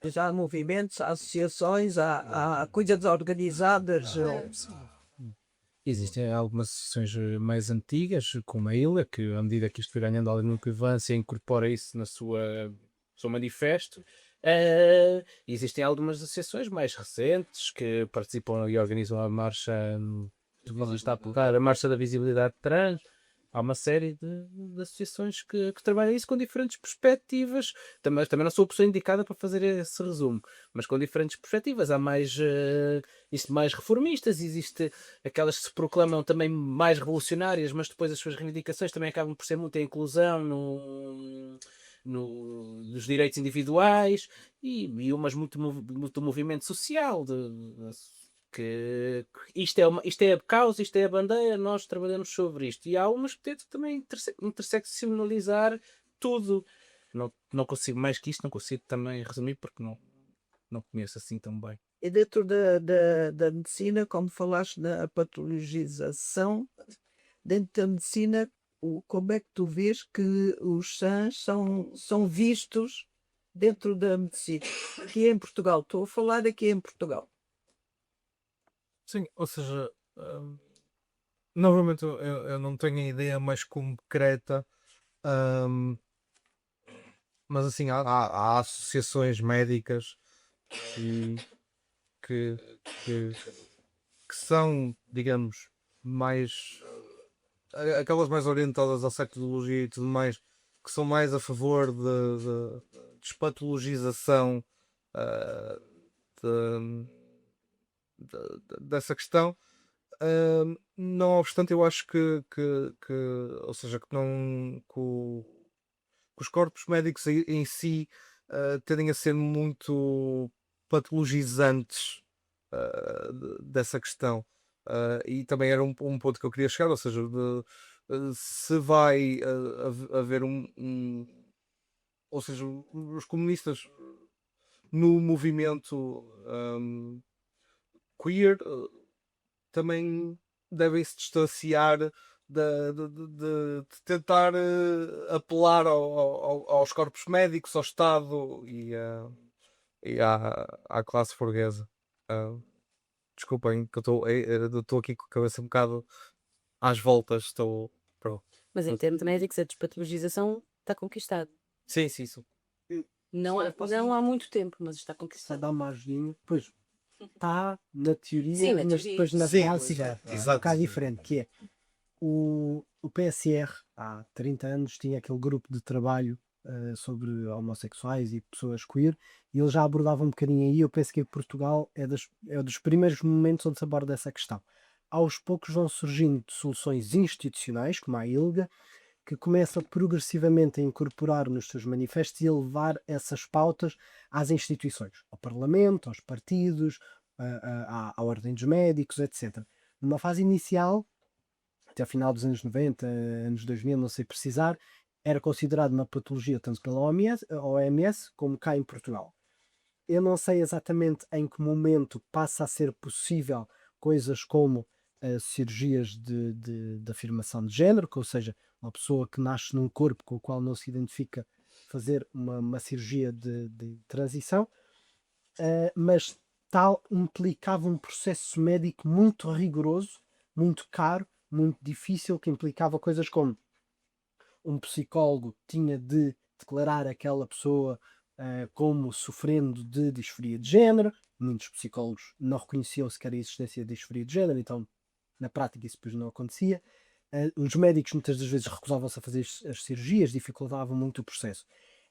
Speaker 10: Já há movimentos, há associações, há coisas organizadas.
Speaker 3: Existem algumas associações mais antigas, como a ILA, que à medida que isto foi ganhando alguma relevância, incorpora isso na seu manifesto. Existem algumas associações mais recentes que participam e organizam a marcha, a marcha da visibilidade trans. Há uma série de associações que trabalham isso com diferentes perspectivas. Também não sou a pessoa indicada para fazer esse resumo, mas com diferentes perspectivas. Há mais reformistas, existe aquelas que se proclamam também mais revolucionárias, mas depois as suas reivindicações também acabam por ser muito a inclusão nos direitos individuais e umas muito movimento social que isto é a causa, isto é a bandeira, nós trabalhamos sobre isto. E há umas que tentam também interseccionalizar tudo. Não consigo mais que isto, não consigo também resumir porque não conheço assim tão bem.
Speaker 10: E dentro da medicina, como falaste na patologização, dentro da medicina, como é que tu vês que os SANs são vistos dentro da medicina? Aqui em Portugal, estou a falar aqui em Portugal.
Speaker 2: Sim, ou seja, novamente eu não tenho a ideia mais concreta, mas assim, há associações médicas e que são, digamos, mais aquelas mais orientadas à sexologia e tudo mais, que são mais a favor de despatologização dessa questão. Não obstante, eu acho ou seja, que não que os corpos médicos em si tendem a ser muito patologizantes dessa questão. E também era um ponto que eu queria chegar, ou seja, se vai haver ou seja, os comunistas no movimento queer também devem se distanciar de tentar apelar aos corpos médicos, ao Estado e à classe burguesa. Desculpem que eu estou aqui com a cabeça um bocado às voltas.
Speaker 6: Mas em termos médicos, a despatologização está conquistada.
Speaker 2: Sim.
Speaker 6: Não há muito tempo, mas está conquistada.
Speaker 9: Dá uma ajudinha. Pois,
Speaker 11: está na teoria,
Speaker 6: Sim, na
Speaker 11: mas
Speaker 6: teoria.
Speaker 11: depois na
Speaker 2: Sim,
Speaker 11: prática é um bocado diferente, que é o PSR há 30 anos tinha aquele grupo de trabalho sobre homossexuais e pessoas queer, e eles já abordavam um bocadinho aí. Eu penso que Portugal é dos primeiros momentos onde se aborda essa questão. Aos poucos vão surgindo soluções institucionais, como a ILGA, que começa progressivamente a incorporar nos seus manifestos e a levar essas pautas às instituições, ao Parlamento, aos partidos, à Ordem dos Médicos, etc. Numa fase inicial, até ao final dos anos 90, anos 2000, não sei precisar, era considerado uma patologia tanto pela OMS como cá em Portugal. Eu não sei exatamente em que momento passa a ser possível coisas como cirurgias de afirmação de género, ou seja, uma pessoa que nasce num corpo com o qual não se identifica fazer uma cirurgia de transição, mas tal implicava um processo médico muito rigoroso, muito caro, muito difícil, que implicava coisas como um psicólogo tinha de declarar aquela pessoa como sofrendo de disforia de género. Muitos psicólogos não reconheciam sequer a existência de disforia de género, então na prática isso depois não acontecia. Os médicos muitas das vezes recusavam-se a fazer as cirurgias, dificultavam muito o processo.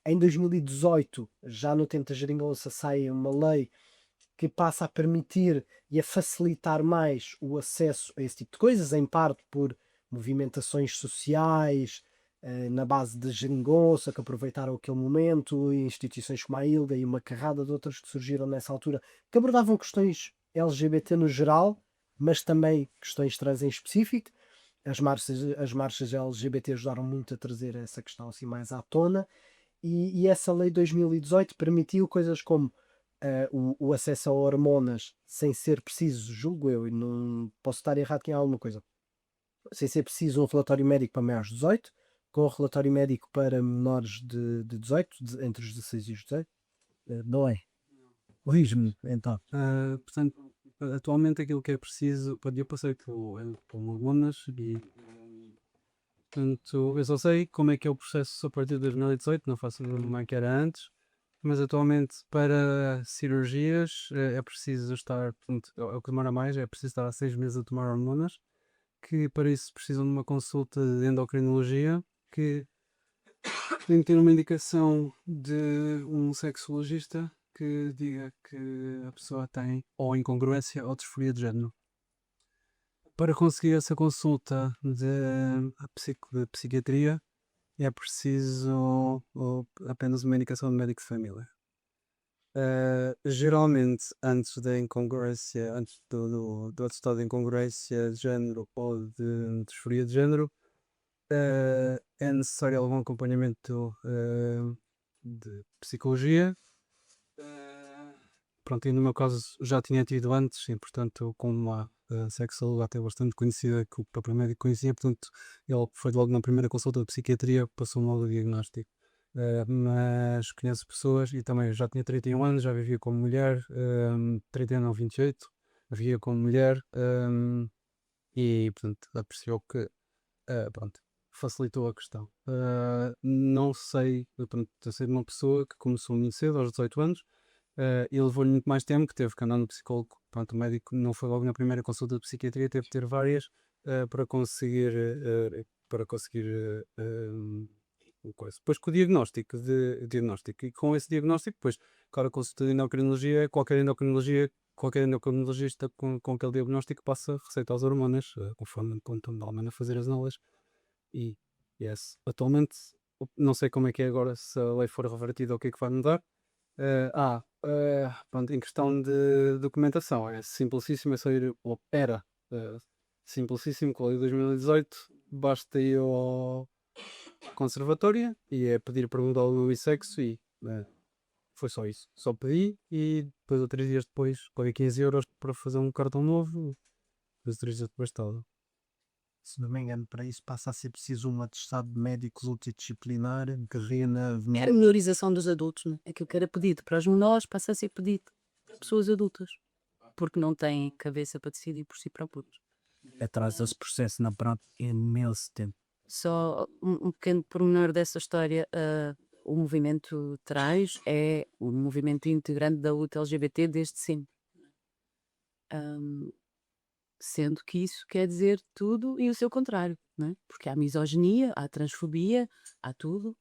Speaker 11: Em 2018, já no tempo da geringonça, sai uma lei que passa a permitir e a facilitar mais o acesso a esse tipo de coisas, em parte por movimentações sociais, na base da geringonça, que aproveitaram aquele momento, e instituições como a ILGA e uma carrada de outras que surgiram nessa altura, que abordavam questões LGBT no geral, mas também questões trans em específico. As marchas LGBT ajudaram muito a trazer essa questão assim mais à tona, e essa lei de 2018 permitiu coisas como o acesso a hormonas sem ser preciso, julgo eu, e não posso estar errado em alguma coisa, sem ser preciso um relatório médico para maiores de 18, com um relatório médico para menores de 18, entre os 16 e os 18. Não é? Corrige-me, então.
Speaker 3: Portanto, atualmente aquilo que é preciso, eu passei com hormonas e portanto, eu só sei como é que é o processo a partir de 2018, não faço ideia como é que era antes, mas atualmente para cirurgias é preciso estar, portanto, é o que demora mais, é preciso estar há 6 meses a tomar hormonas, que para isso precisam de uma consulta de endocrinologia, que tem que ter uma indicação de um sexologista que diga que a pessoa tem ou incongruência ou disforia de género. Para conseguir essa consulta de psiquiatria é preciso apenas uma indicação de médico de família. Geralmente, antes da incongruência, antes do atestado de incongruência de género ou de disforia de género, é necessário algum acompanhamento de psicologia. Pronto, e no meu caso já tinha tido antes, e portanto, como uma sexóloga até bastante conhecida que o próprio médico conhecia, portanto, ele foi logo na primeira consulta de psiquiatria, passou-me logo o diagnóstico. Mas conheço pessoas, e também já tinha 31 anos, já vivia como mulher, 31 não, 28, vivia como mulher, e portanto, apreciou que, pronto, facilitou a questão. Não sei, portanto, eu sei de uma pessoa que começou muito cedo, aos 18 anos, e levou-lhe muito mais tempo, que teve que andar no psicólogo. Pronto, o médico não foi logo na primeira consulta de psiquiatria, teve que ter várias para conseguir o coisa. Depois com o diagnóstico, e com esse diagnóstico, depois, claro, a consulta de endocrinologia, qualquer endocrinologista com aquele diagnóstico passa a receitar as hormonas, conforme quando normalmente a fazer as aulas. E yes, atualmente não sei como é que é agora, se a lei for revertida, o que é que vai mudar. Pronto, em questão de documentação, é simplicíssimo, é só ir, ou era simplicíssimo, com a lei de 2018, basta ir ao conservatório e é pedir pergunta ao sexo e foi só isso. Só pedi e depois, ou 3 dias depois, paguei 15 euros para fazer um cartão novo, depois 3 dias depois estava.
Speaker 11: Se não me engano, para isso passa a ser preciso um atestado de médico multidisciplinar que reúna
Speaker 6: Era a menorização dos adultos, né? Aquilo que era pedido para os menores passa a ser pedido para pessoas adultas, porque não têm cabeça para decidir por si próprios.
Speaker 11: atrasa esse processo na prática imenso tempo.
Speaker 6: Só um pequeno pormenor dessa história, o movimento trans é o movimento integrante da luta LGBT desde sempre. Sendo que isso quer dizer tudo e o seu contrário, não é? Porque há misoginia, há transfobia, há tudo.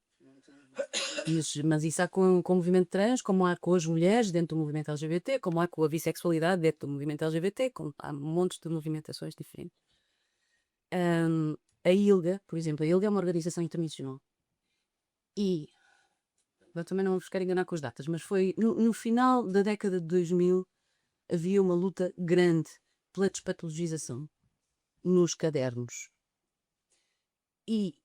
Speaker 6: Mas isso há com o movimento trans, como há com as mulheres dentro do movimento LGBT, como há com a bissexualidade dentro do movimento LGBT, há montes de movimentações diferentes. A ILGA, por exemplo, a ILGA é uma organização internacional. E eu também não vos quero enganar com as datas, mas foi no final da década de 2000 havia uma luta grande pela despatologização nos cadernos. E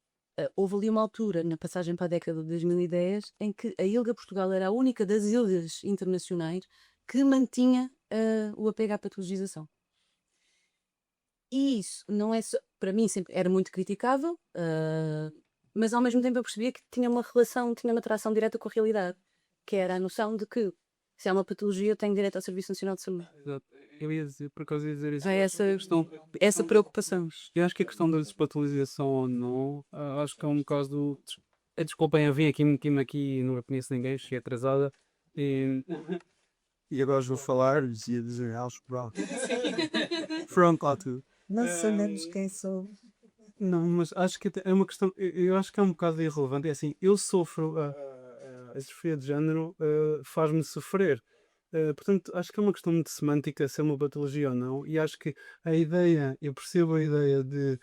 Speaker 6: houve ali uma altura, na passagem para a década de 2010, em que a ILGA Portugal era a única das ILGAs internacionais que mantinha o apego à patologização. E isso não é só, para mim sempre era muito criticável, mas ao mesmo tempo eu percebia que tinha uma relação, tinha uma tração direta com a realidade, que era a noção de que se é uma patologia eu tenho direito ao Serviço Nacional de Saúde.
Speaker 3: Exato. Eu ia dizer, por acaso ia dizer isso.
Speaker 6: É essa preocupação.
Speaker 3: Eu acho que a questão da despatologização ou não, acho que é um caso. Desculpem, eu vim aqui, não conheço ninguém, cheguei atrasada.
Speaker 4: E agora vou falar, ia dizer House Brown. Pronto, lá tudo.
Speaker 10: Não sabemos quem sou.
Speaker 3: Não, mas acho que é uma questão. Eu acho que é um bocado irrelevante. É assim, eu sofro. A disforia de género faz-me sofrer. Portanto, acho que é uma questão de semântica se é uma patologia ou não. E acho que eu percebo a ideia de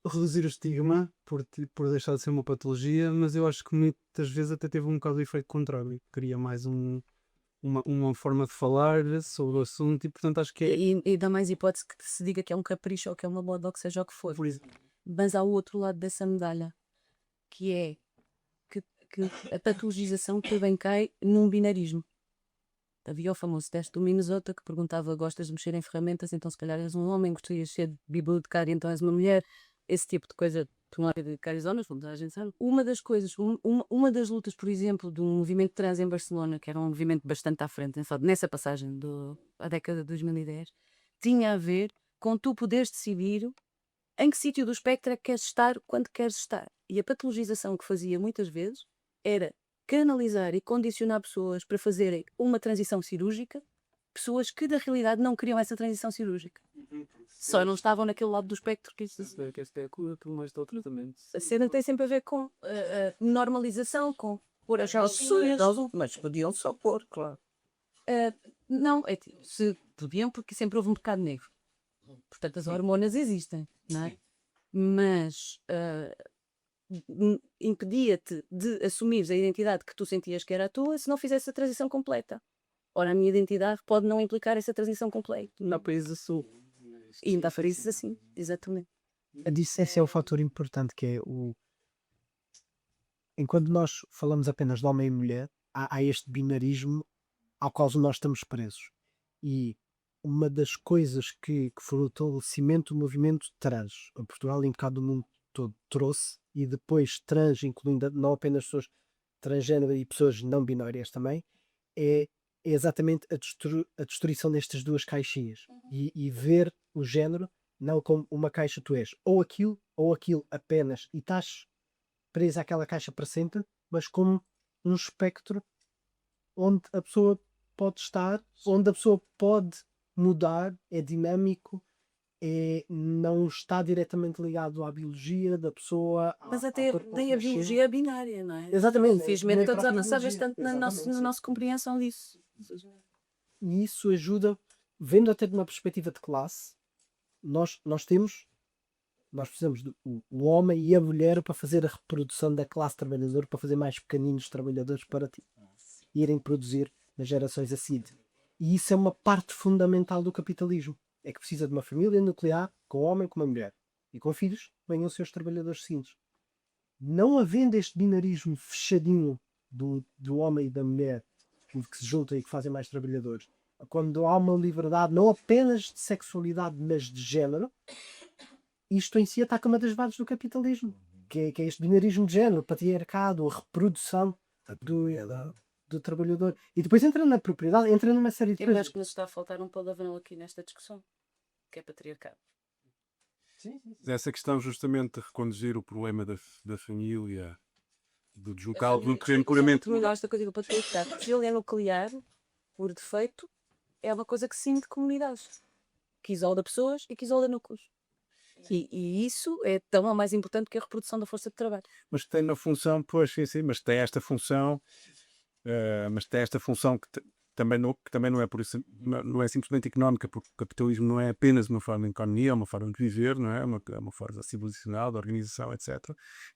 Speaker 3: reduzir o estigma por deixar de ser uma patologia, mas eu acho que muitas vezes até teve um bocado de efeito contrário. Queria mais uma forma de falar sobre o assunto e, portanto, acho que é.
Speaker 6: E dá mais hipótese que se diga que é um capricho ou que é uma moda ou que seja o que for. Mas há o outro lado dessa medalha, que é que a patologização também cai num binarismo. Havia o famoso teste do Minnesota que perguntava: gostas de mexer em ferramentas, então se calhar és um homem, gostarias de ser bibliotecário, então és uma mulher. Esse tipo de coisa, tu não é de carizonas, como toda a gente sabe. Uma das coisas, uma das lutas, por exemplo, do movimento trans em Barcelona, que era um movimento bastante à frente, nessa passagem da década de 2010, tinha a ver com tu poderes decidir em que sítio do espectro é que queres estar, quando queres estar. E a patologização que fazia muitas vezes era canalizar e condicionar pessoas para fazerem uma transição cirúrgica, pessoas que na realidade não queriam essa transição cirúrgica. Só não estavam naquele lado do espectro que isso.
Speaker 3: Que este é a cura, aquilo mais do tratamento.
Speaker 6: A cena tem sempre a ver com normalização, com pôr as pessoas.
Speaker 10: Mas podiam só pôr, claro.
Speaker 6: Não, se podiam, porque sempre houve um mercado negro. Portanto, as hormonas existem, não é? Mas impedia-te de assumires a identidade que tu sentias que era a tua se não fizesse a transição completa. Ora, a minha identidade pode não implicar essa transição completa.
Speaker 3: Há países a sul.
Speaker 6: E ainda há países assim, exatamente.
Speaker 11: A dissidência é o fator importante, que é enquanto nós falamos apenas de homem e mulher, há este binarismo ao qual nós estamos presos. E uma das coisas que fortalecimento do movimento trans, a Portugal e um bocado do mundo todo trouxe, e depois trans, incluindo não apenas pessoas transgênero e pessoas não binárias também, é exatamente a destruição destas duas caixinhas e ver o género não como uma caixa, tu és ou aquilo apenas e estás preso àquela caixa para sempre, mas como um espectro onde a pessoa pode estar, onde a pessoa pode mudar, é dinâmico, não está diretamente ligado à biologia da pessoa.
Speaker 6: Mas até nem a biologia é binária, não é?
Speaker 11: Exatamente.
Speaker 6: Infelizmente todos avançar bastante na nossa compreensão disso.
Speaker 11: E isso ajuda, vendo até de uma perspectiva de classe, nós precisamos do homem e a mulher para fazer a reprodução da classe trabalhadora, para fazer mais pequeninos trabalhadores para irem produzir nas gerações a seguir. E isso é uma parte fundamental do capitalismo. É que precisa de uma família nuclear, com um homem, com uma mulher. E com filhos, venham os seus trabalhadores seguintes. Não havendo este binarismo fechadinho do homem e da mulher, que se juntam e que fazem mais trabalhadores, quando há uma liberdade não apenas de sexualidade, mas de género, isto em si ataca uma das bases do capitalismo, que é este binarismo de género, o patriarcado, a reprodução do trabalhador. E depois entra na propriedade, entra numa série de
Speaker 6: coisas. Eu acho que nos está a faltar um palavrão aqui nesta discussão, que é patriarcado.
Speaker 1: Sim. Essa questão justamente de reconduzir o problema da família, do deslocal, do terreno puramente.
Speaker 6: Tu me gosta da coisa do patriarcado. Se ele é nuclear, por defeito, é uma coisa que sim de comunidades, que isola pessoas e que isola núcleos. E isso é tão ou mais importante que a reprodução da força de trabalho.
Speaker 1: Mas tem uma função, pois, sim, mas tem esta função, que também não é por isso, não é simplesmente económica, porque o capitalismo não é apenas uma forma de economia, é uma forma de viver, não é? É uma forma civilizacional, de organização, etc.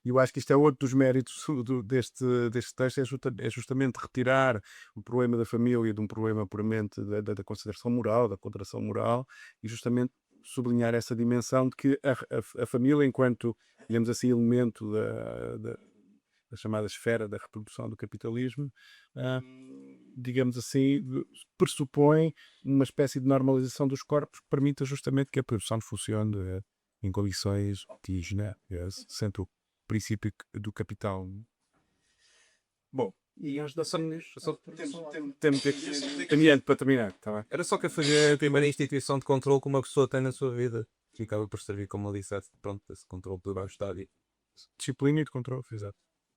Speaker 1: E eu acho que isto é outro dos méritos deste texto, é justamente retirar o problema da família de um problema puramente da consideração moral, da contração moral, e justamente sublinhar essa dimensão de que a família, enquanto, digamos assim, elemento da chamada esfera da reprodução do capitalismo, digamos assim, pressupõe uma espécie de normalização dos corpos que permita justamente que a produção funcione em condições ótimas, sendo o princípio do capital. Bom, e as dações temos caminhando para terminar, tá bem?
Speaker 3: Era só que fazer a primeira instituição de controle que uma pessoa tem na sua vida. Ficava por servir como alicerce, pronto, esse controle poderá estar.
Speaker 1: Disciplina e de controle, exato.